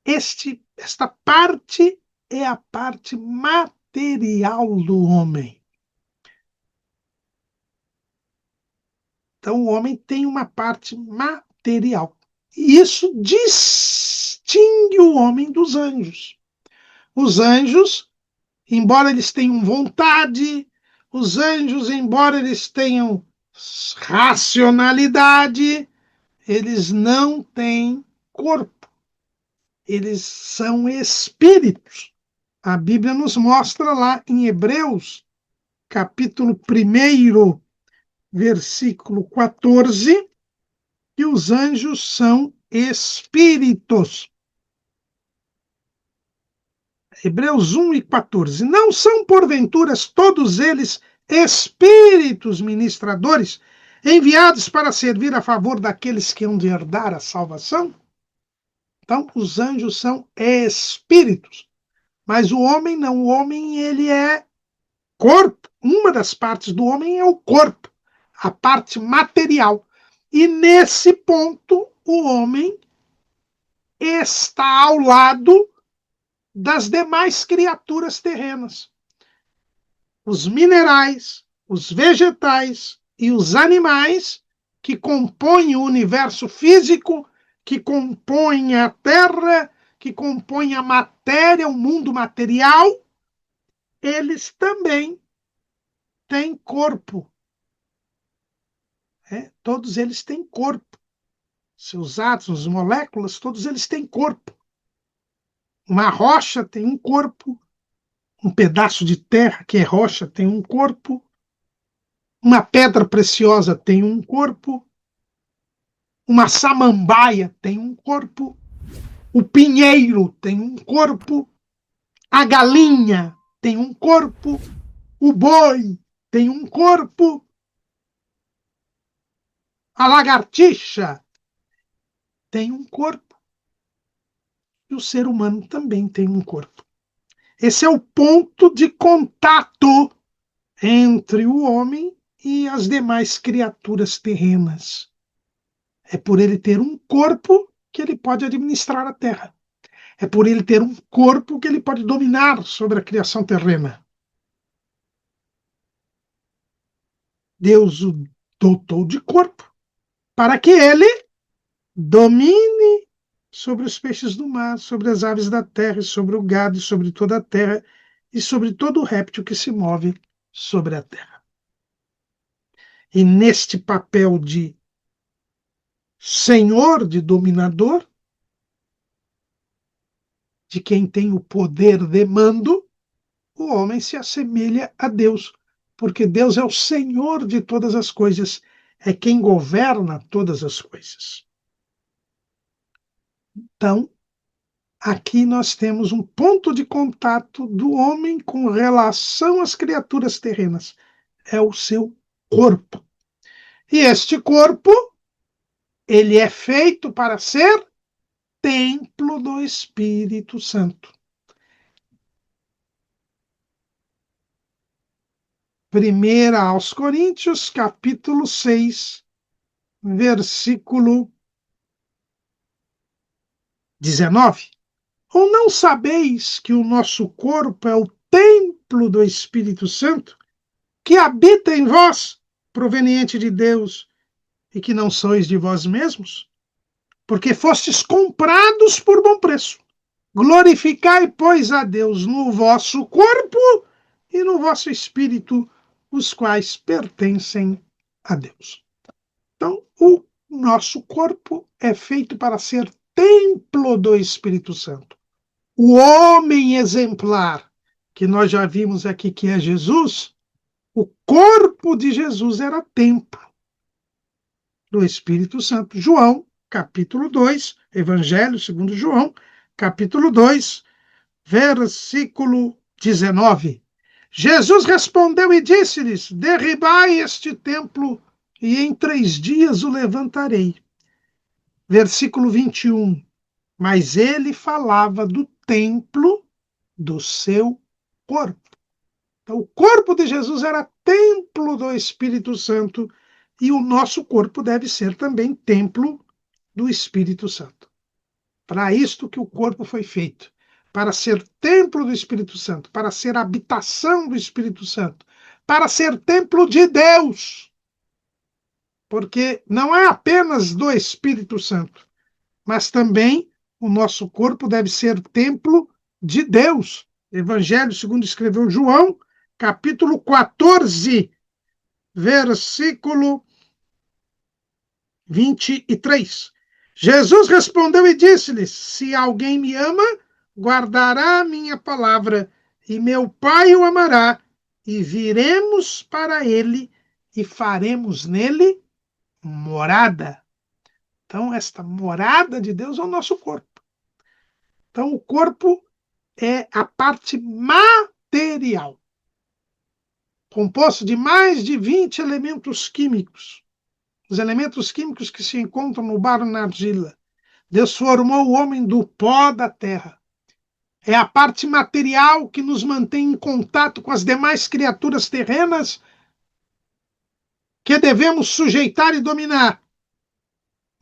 Esta parte é a parte material do homem. Então, o homem tem uma parte material. E isso distingue o homem dos anjos. Os anjos, embora eles tenham vontade, os anjos, embora eles tenham racionalidade, eles não têm corpo. Eles são espíritos. A Bíblia nos mostra lá em Hebreus, capítulo 1, versículo 14, que os anjos são espíritos. Hebreus 1:14. Não são, porventura, todos eles espíritos ministradores, enviados para servir a favor daqueles que hão de herdar a salvação? Então, os anjos são espíritos. Mas o homem não. O homem, ele é corpo. Uma das partes do homem é o corpo, a parte material. E nesse ponto, o homem está ao lado das demais criaturas terrenas. Os minerais, os vegetais e os animais que compõem o universo físico, que compõem a Terra, que compõem a matéria, o mundo material, eles também têm corpo. Todos eles têm corpo. Seus átomos, moléculas, todos eles têm corpo. Uma rocha tem um corpo, um pedaço de terra que é rocha tem um corpo, uma pedra preciosa tem um corpo, uma samambaia tem um corpo, o pinheiro tem um corpo, A galinha tem um corpo, o boi tem um corpo, a lagartixa tem um corpo e o ser humano também tem um corpo. Esse é o ponto de contato entre o homem e as demais criaturas terrenas. É por ele ter um corpo que ele pode administrar a terra. É por ele ter um corpo que ele pode dominar sobre a criação terrena. Deus o dotou de corpo para que ele domine sobre os peixes do mar, sobre as aves da terra, sobre o gado, e sobre toda a terra e sobre todo o réptil que se move sobre a terra. E neste papel de senhor, de dominador, de quem tem o poder de mando, o homem se assemelha a Deus, porque Deus é o Senhor de todas as coisas, é quem governa todas as coisas. Então, aqui nós temos um ponto de contato do homem com relação às criaturas terrenas. É o seu corpo. E este corpo, ele é feito para ser templo do Espírito Santo. 1 aos Coríntios, capítulo 6, versículo 19. Ou não sabeis que o nosso corpo é o templo do Espírito Santo, que habita em vós, proveniente de Deus, e que não sois de vós mesmos? Porque fostes comprados por bom preço. Glorificai, pois, a Deus no vosso corpo e no vosso espírito, os quais pertencem a Deus. Então, o nosso corpo é feito para ser templo do Espírito Santo. O homem exemplar, que nós já vimos aqui que é Jesus, o corpo de Jesus era templo do Espírito Santo. João, capítulo 2, Evangelho segundo João, capítulo 2, versículo 19. Jesus respondeu e disse-lhes: derribai este templo e em 3 dias o levantarei. Versículo 21. Mas ele falava do templo do seu corpo. Então, o corpo de Jesus era templo do Espírito Santo e o nosso corpo deve ser também templo do Espírito Santo. Para isto que o corpo foi feito, para ser templo do Espírito Santo, para ser habitação do Espírito Santo, para ser templo de Deus. Porque não é apenas do Espírito Santo, mas também o nosso corpo deve ser templo de Deus. Evangelho segundo escreveu João, capítulo 14, versículo 23. Jesus respondeu e disse-lhes: se alguém me ama, guardará a minha palavra, e meu Pai o amará, e viremos para ele e faremos nele morada. Então, esta morada de Deus é o nosso corpo. Então, o corpo é a parte material, composto de mais de 20 elementos químicos. Os elementos químicos que se encontram no barro na argila. Deus formou o homem do pó da terra. É a parte material que nos mantém em contato com as demais criaturas terrenas que devemos sujeitar e dominar.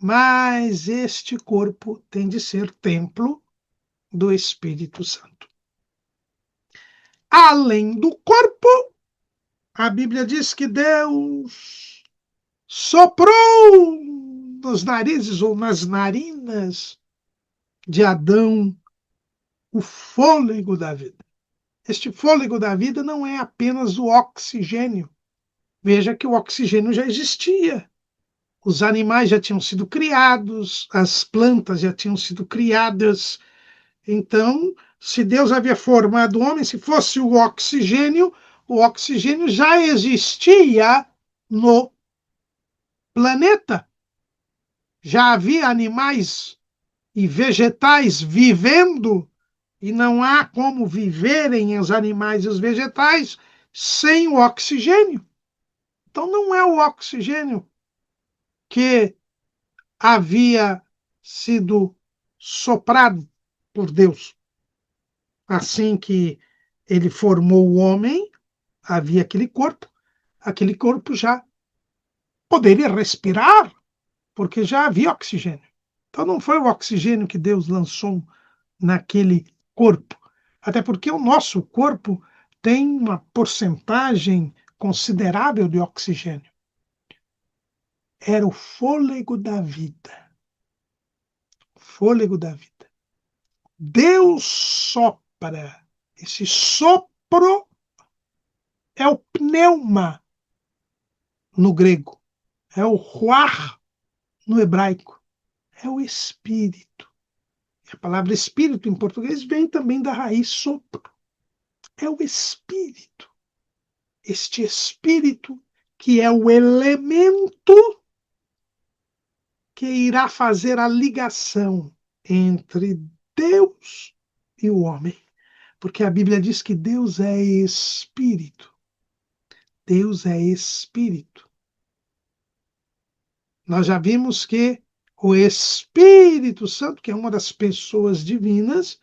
Mas este corpo tem de ser templo do Espírito Santo. Além do corpo, a Bíblia diz que Deus soprou nos narizes ou nas narinas de Adão o fôlego da vida. Este fôlego da vida não é apenas o oxigênio. Veja que o oxigênio já existia. Os animais já tinham sido criados, as plantas já tinham sido criadas. Então, se Deus havia formado o homem, se fosse o oxigênio já existia no planeta. Já havia animais e vegetais vivendo E não há como viverem os animais e os vegetais sem o oxigênio. Então não é o oxigênio que havia sido soprado por Deus. Assim que ele formou o homem, havia aquele corpo já poderia respirar, porque já havia oxigênio. Então não foi o oxigênio que Deus lançou naquele corpo, até porque o nosso corpo tem uma porcentagem considerável de oxigênio. Era o fôlego da vida. Fôlego da vida. Deus sopra. Esse sopro é o pneuma no grego, é o ruach no hebraico, é o espírito. A palavra espírito em português vem também da raiz sopro. É o espírito. Este espírito que é o elemento que irá fazer a ligação entre Deus e o homem. Porque a Bíblia diz que Deus é espírito. Deus é espírito. Nós já vimos que o Espírito Santo, que é uma das pessoas divinas,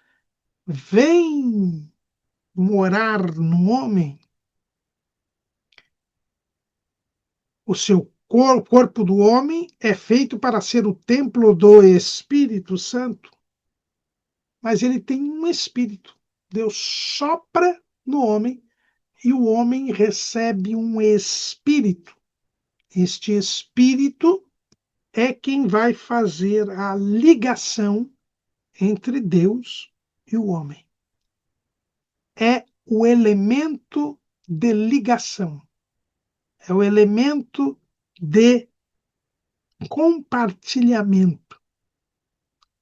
vem morar no homem. O seu corpo do homem é feito para ser o templo do Espírito Santo, mas ele tem um espírito. Deus sopra no homem e o homem recebe um espírito. Este espírito é quem vai fazer a ligação entre Deus e o homem. É o elemento de ligação. É o elemento de compartilhamento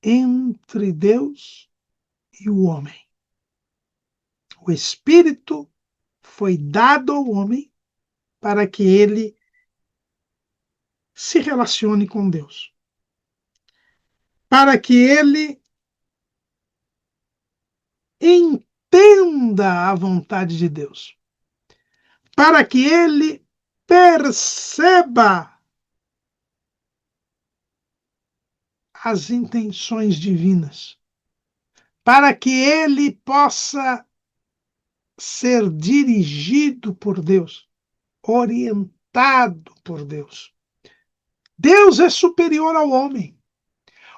entre Deus e o homem. O Espírito foi dado ao homem para que ele se relacione com Deus, para que ele entenda a vontade de Deus, para que ele perceba as intenções divinas, para que ele possa ser dirigido por Deus, orientado por Deus. Deus é superior ao homem.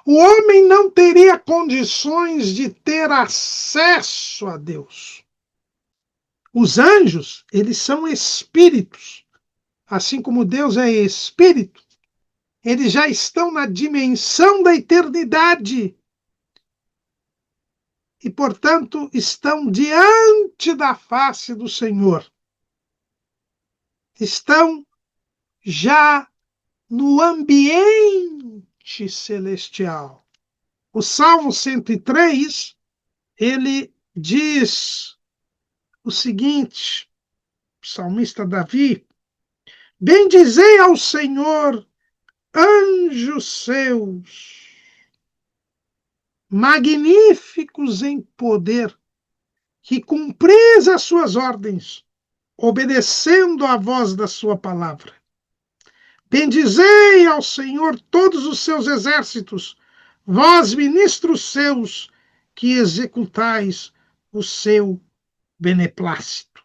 O homem não teria condições de ter acesso a Deus. Os anjos, eles são espíritos. Assim como Deus é espírito, eles já estão na dimensão da eternidade. E, portanto, estão diante da face do Senhor. Estão já no ambiente celestial. O Salmo 103, ele diz o seguinte, o salmista Davi: bendizei ao Senhor, anjos seus, magníficos em poder, que cumpris as suas ordens, obedecendo à voz da sua palavra. Bendizei ao Senhor todos os seus exércitos, vós, ministros seus, que executais o seu beneplácito.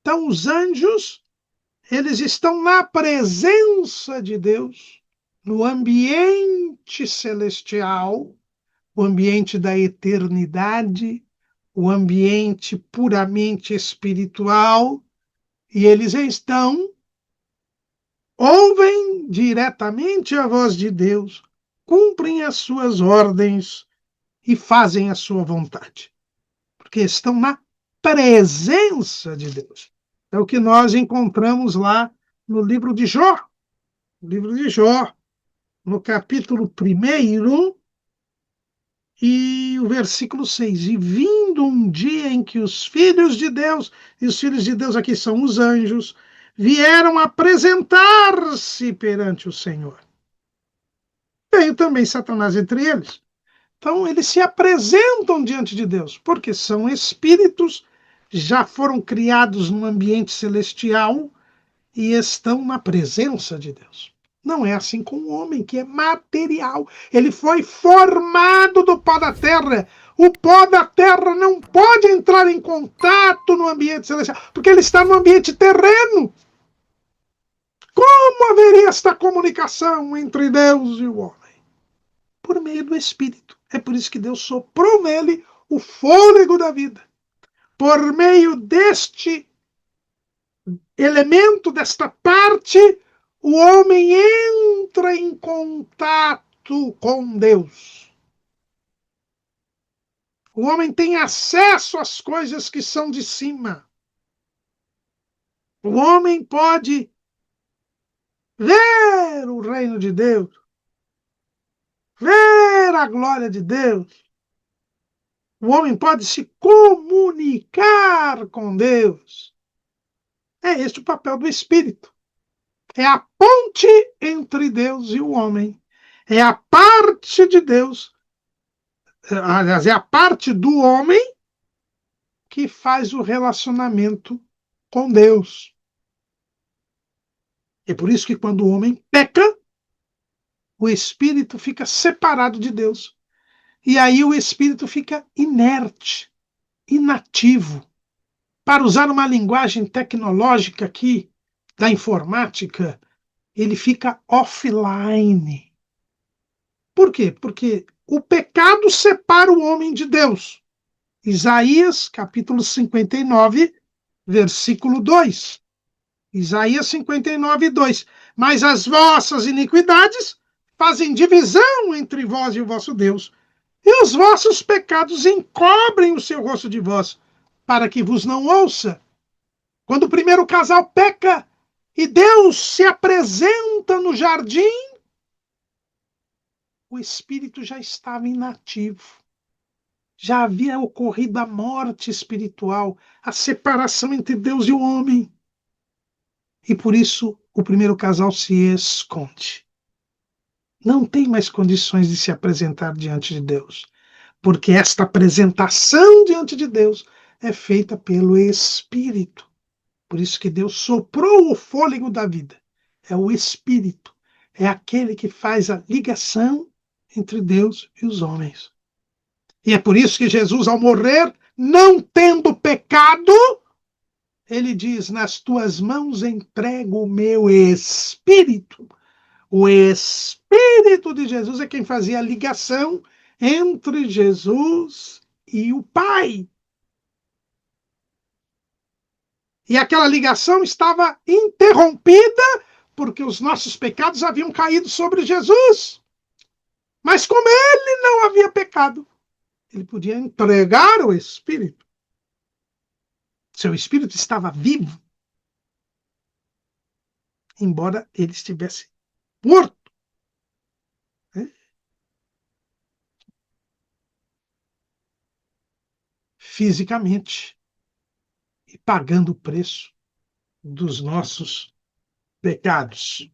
Então, os anjos, eles estão na presença de Deus, no ambiente celestial, o ambiente da eternidade, o ambiente puramente espiritual, e eles estão, ouvem diretamente a voz de Deus, cumprem as suas ordens e fazem a sua vontade, porque estão na presença de Deus. É o que nós encontramos lá no livro de Jó. No livro de Jó, no capítulo 1 e o versículo 6. E vindo um dia em que os filhos de Deus, e os filhos de Deus aqui são os anjos, vieram apresentar-se perante o Senhor. Veio também Satanás entre eles. Então, eles se apresentam diante de Deus, porque são espíritos, já foram criados num ambiente celestial e estão na presença de Deus. Não é assim com o homem, que é material. Ele foi formado do pó da terra. O pó da terra não pode entrar em contato no ambiente celestial, porque ele está no ambiente terreno. Como haveria esta comunicação entre Deus e o homem? Por meio do Espírito. É por isso que Deus soprou nele o fôlego da vida. Por meio deste elemento, desta parte, o homem entra em contato com Deus. O homem tem acesso às coisas que são de cima. O homem pode ver o reino de Deus, ver a glória de Deus. O homem pode se comunicar com Deus. É este o papel do Espírito. É a ponte entre Deus e o homem. É a parte de Deus, aliás, é a parte do homem que faz o relacionamento com Deus. É por isso que quando o homem peca, o espírito fica separado de Deus. E aí o espírito fica inerte, inativo. Para usar uma linguagem tecnológica aqui, da informática, ele fica offline. Por quê? Porque o pecado separa o homem de Deus. Isaías, capítulo 59, versículo 2. Isaías 59, 2. Mas as vossas iniquidades fazem divisão entre vós e o vosso Deus, e os vossos pecados encobrem o seu rosto de vós, para que vos não ouça. Quando o primeiro casal peca e Deus se apresenta no jardim, o espírito já estava inativo. Já havia ocorrido a morte espiritual, a separação entre Deus e o homem. E por isso o primeiro casal se esconde. Não tem mais condições de se apresentar diante de Deus, porque esta apresentação diante de Deus é feita pelo Espírito. Por isso que Deus soprou o fôlego da vida. É o Espírito. É aquele que faz a ligação entre Deus e os homens. E é por isso que Jesus, ao morrer, não tendo pecado, ele diz: nas tuas mãos entrego o meu espírito. O espírito de Jesus é quem fazia a ligação entre Jesus e o Pai. E aquela ligação estava interrompida porque os nossos pecados haviam caído sobre Jesus. Mas como ele não havia pecado, ele podia entregar o espírito. Seu espírito estava vivo, embora ele estivesse morto. Né? Fisicamente, e pagando o preço dos nossos pecados.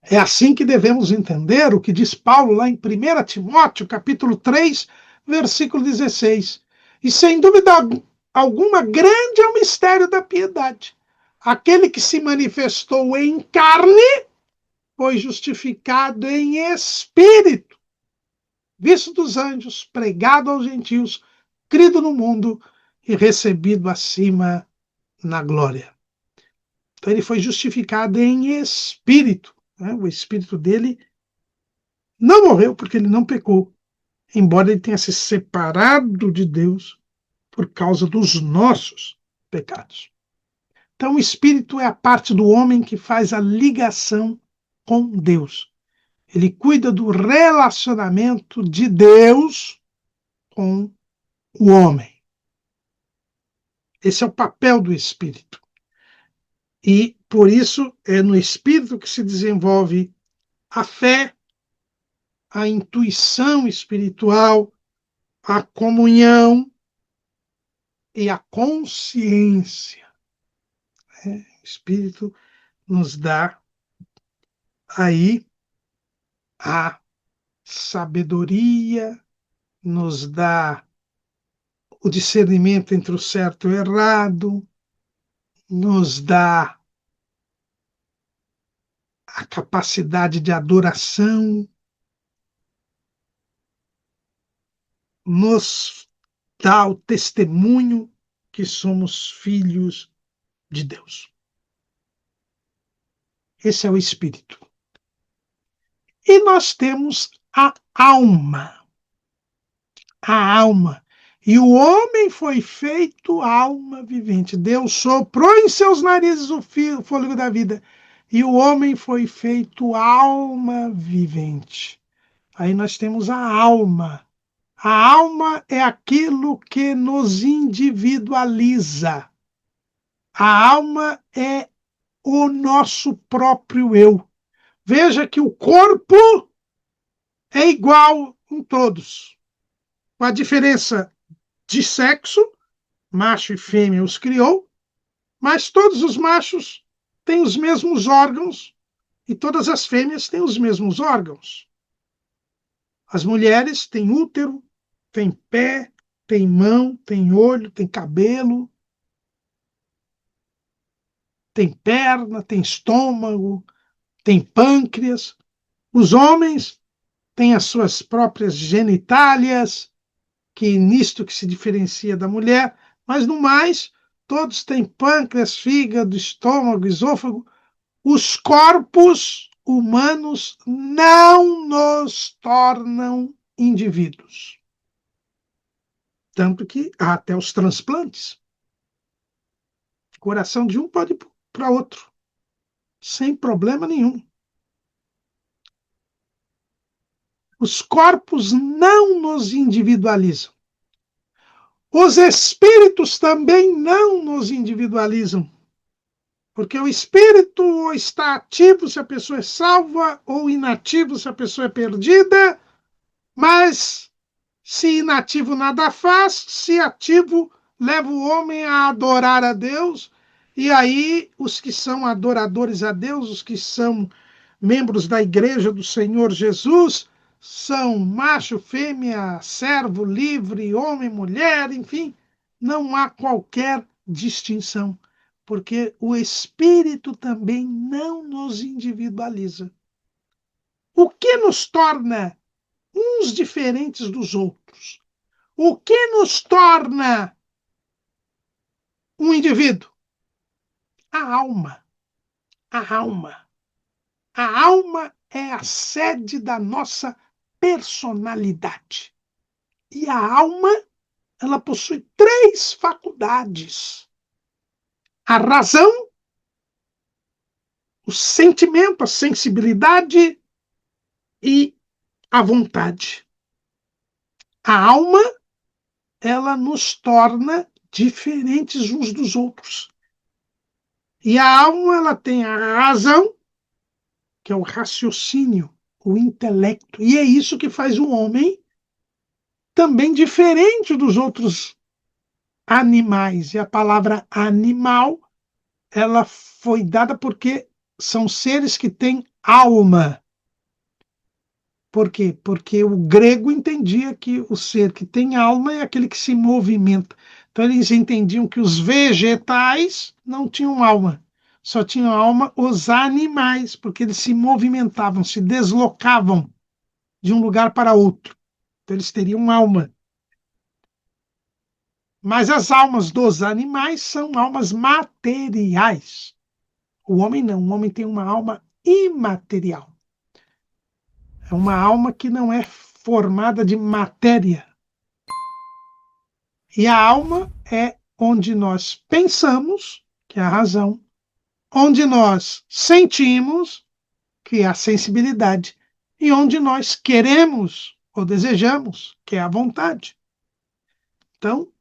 É assim que devemos entender o que diz Paulo lá em 1 Timóteo, capítulo 3, versículo 16. E sem dúvida alguma, grande é o mistério da piedade. Aquele que se manifestou em carne foi justificado em espírito, visto dos anjos, pregado aos gentios, crido no mundo e recebido acima na glória. Então ele foi justificado em espírito. Né? O espírito dele não morreu porque ele não pecou, embora ele tenha se separado de Deus por causa dos nossos pecados. Então o espírito é a parte do homem que faz a ligação com Deus. Ele cuida do relacionamento de Deus com o homem. Esse é o papel do espírito. E, por isso, é no espírito que se desenvolve a fé, a intuição espiritual, a comunhão e a consciência. O Espírito nos dá aí a sabedoria, nos dá o discernimento entre o certo e o errado, nos dá a capacidade de adoração, nos dá o testemunho que somos filhos de Deus. Esse é o espírito. E nós temos a alma. A alma. E o homem foi feito alma vivente. Deus soprou em seus narizes o fôlego da vida. E o homem foi feito alma vivente. Aí nós temos a alma. A alma é aquilo que nos individualiza. A alma é o nosso próprio eu. Veja que o corpo é igual em todos, com a diferença de sexo, macho e fêmea os criou, mas todos os machos têm os mesmos órgãos e todas as fêmeas têm os mesmos órgãos. As mulheres têm útero, têm pé, têm mão, têm olho, têm cabelo, têm perna, têm estômago, têm pâncreas. Os homens têm as suas próprias genitálias, que nisto que se diferencia da mulher, mas no mais, todos têm pâncreas, fígado, estômago, esôfago. Os corpos humanos não nos tornam indivíduos. Tanto que há até os transplantes. O coração de um pode ir para outro, sem problema nenhum. Os corpos não nos individualizam. Os espíritos também não nos individualizam. Porque o espírito está ativo se a pessoa é salva, ou inativo se a pessoa é perdida, mas se inativo nada faz, se ativo leva o homem a adorar a Deus, e aí os que são adoradores a Deus, os que são membros da Igreja do Senhor Jesus, são macho, fêmea, servo, livre, homem, mulher, enfim, não há qualquer distinção, porque o Espírito também não nos individualiza. O que nos torna uns diferentes dos outros? O que nos torna um indivíduo? A alma. A alma. A alma é a sede da nossa personalidade. E a alma, ela possui 3 faculdades: a razão, o sentimento, a sensibilidade e a vontade. A alma, ela nos torna diferentes uns dos outros. E a alma, ela tem a razão, que é o raciocínio, o intelecto. E é isso que faz o homem também diferente dos outros animais. E a palavra animal, ela foi dada porque são seres que têm alma. Por quê? Porque o grego entendia que o ser que tem alma é aquele que se movimenta. Então eles entendiam que os vegetais não tinham alma. Só tinham alma os animais, porque eles se movimentavam, se deslocavam de um lugar para outro. Então eles teriam alma. Mas as almas dos animais são almas materiais. O homem não. O homem tem uma alma imaterial. É uma alma que não é formada de matéria. E a alma é onde nós pensamos, que é a razão, onde nós sentimos, que é a sensibilidade, e onde nós queremos ou desejamos, que é a vontade. Então,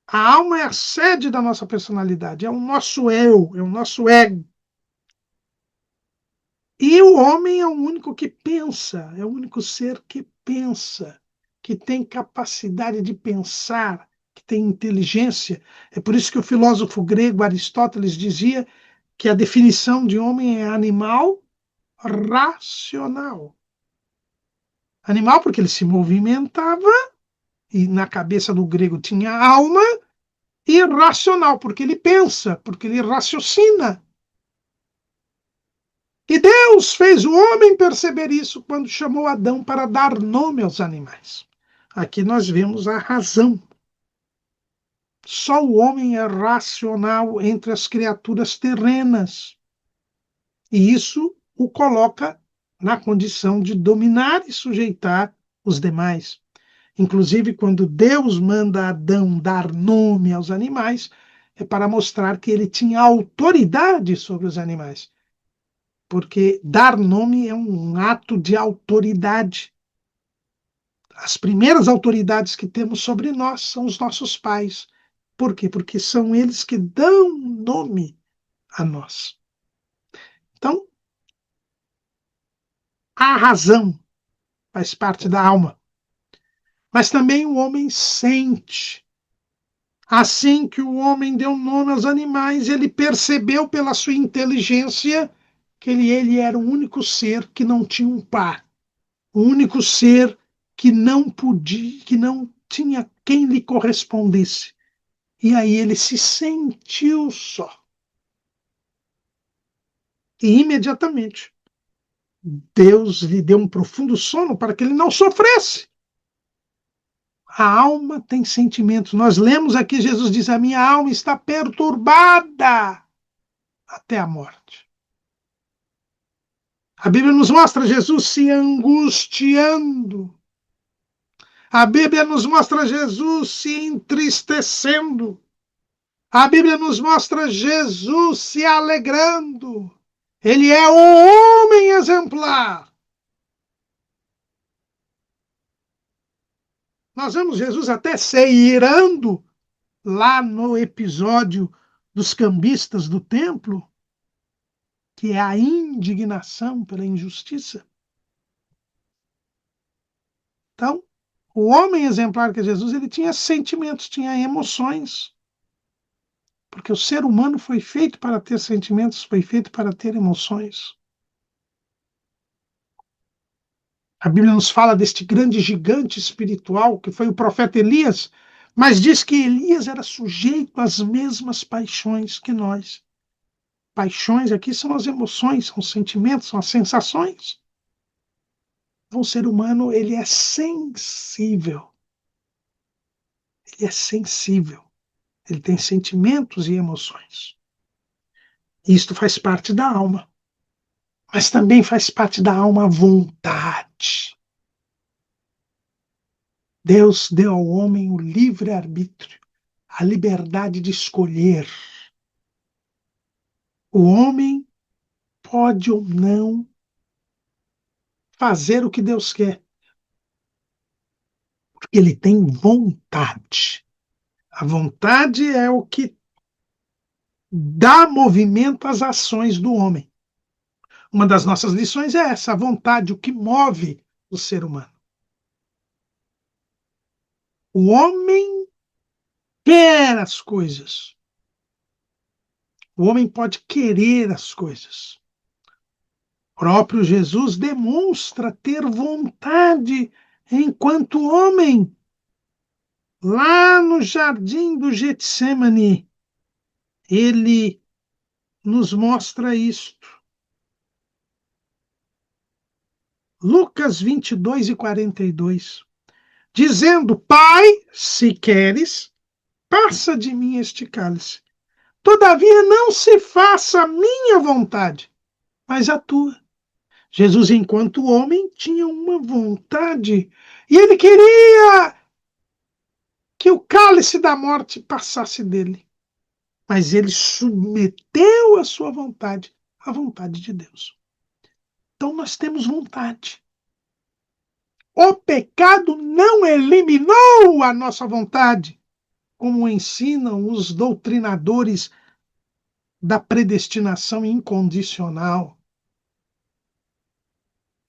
a alma é a sede da nossa personalidade, é o nosso eu, é o nosso ego. E o homem é o único que pensa, é o único ser que pensa, que tem capacidade de pensar, que tem inteligência. É por isso que o filósofo grego Aristóteles dizia que a definição de homem é animal racional. Animal porque ele se movimentava, e na cabeça do grego tinha alma, e racional porque ele pensa, porque ele raciocina. E Deus fez o homem perceber isso quando chamou Adão para dar nome aos animais. Aqui nós vemos a razão. Só o homem é racional entre as criaturas terrenas. E isso o coloca na condição de dominar e sujeitar os demais. Inclusive, quando Deus manda Adão dar nome aos animais, é para mostrar que ele tinha autoridade sobre os animais. Porque dar nome é um ato de autoridade. As primeiras autoridades que temos sobre nós são os nossos pais. Por quê? Porque são eles que dão nome a nós. Então, a razão faz parte da alma. Mas também o homem sente. Assim que o homem deu nome aos animais, ele percebeu pela sua inteligência que ele era o único ser que não tinha um par, o único ser que não podia, que não tinha quem lhe correspondesse. E aí ele se sentiu só. E imediatamente Deus lhe deu um profundo sono para que ele não sofresse. A alma tem sentimentos. Nós lemos aqui, Jesus diz: a minha alma está perturbada até a morte. A Bíblia nos mostra Jesus se angustiando. A Bíblia nos mostra Jesus se entristecendo. A Bíblia nos mostra Jesus se alegrando. Ele é o homem exemplar. Nós vemos Jesus até se irando lá no episódio dos cambistas do templo, que é a indignação pela injustiça. Então, o homem exemplar que é Jesus, ele tinha sentimentos, tinha emoções. Porque o ser humano foi feito para ter sentimentos, foi feito para ter emoções. A Bíblia nos fala deste grande gigante espiritual que foi o profeta Elias, mas diz que Elias era sujeito às mesmas paixões que nós. Paixões aqui são as emoções, são os sentimentos, são as sensações. Então, o ser humano, ele é sensível. Ele é sensível. Ele tem sentimentos e emoções. Isto faz parte da alma. Mas também faz parte da alma a vontade. Deus deu ao homem o livre-arbítrio, a liberdade de escolher. O homem pode ou não fazer o que Deus quer. Porque ele tem vontade. A vontade é o que dá movimento às ações do homem. Uma das nossas lições é essa, a vontade, o que move o ser humano. O homem quer as coisas. O homem pode querer as coisas. O próprio Jesus demonstra ter vontade enquanto homem. Lá no jardim do Getsemane, ele nos mostra isto. Lucas 22:42. Dizendo: Pai, se queres, passa de mim este cálice. Todavia não se faça a minha vontade, mas a tua. Jesus, enquanto homem, tinha uma vontade. E ele queria que o cálice da morte passasse dele. Mas ele submeteu a sua vontade à vontade de Deus. Então nós temos vontade. O pecado não eliminou a nossa vontade, como ensinam os doutrinadores da predestinação incondicional.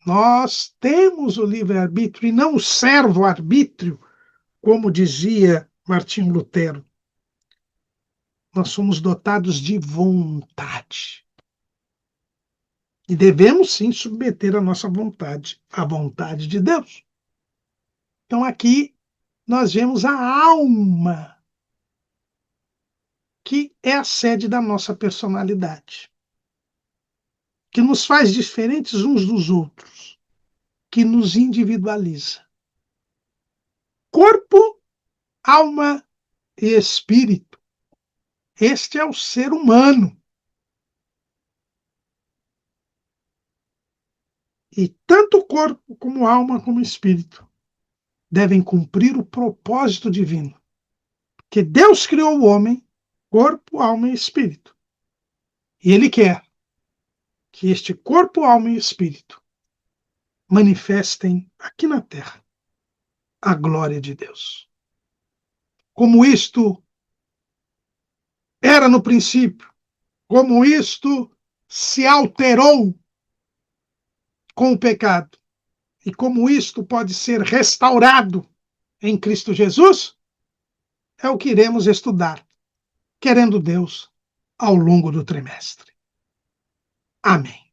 Nós temos o livre-arbítrio e não o servo-arbítrio, como dizia Martinho Lutero. Nós somos dotados de vontade. E devemos sim submeter a nossa vontade à vontade de Deus. Então aqui nós vemos a alma, que é a sede da nossa personalidade, que nos faz diferentes uns dos outros, que nos individualiza. Corpo, alma e espírito. Este é o ser humano. E tanto o corpo, como alma, como espírito devem cumprir o propósito divino. Que Deus criou o homem, corpo, alma e espírito. E Ele quer que este corpo, alma e espírito manifestem aqui na Terra a glória de Deus. Como isto era no princípio, como isto se alterou com o pecado, e como isto pode ser restaurado em Cristo Jesus, é o que iremos estudar, querendo Deus, ao longo do trimestre. Amém.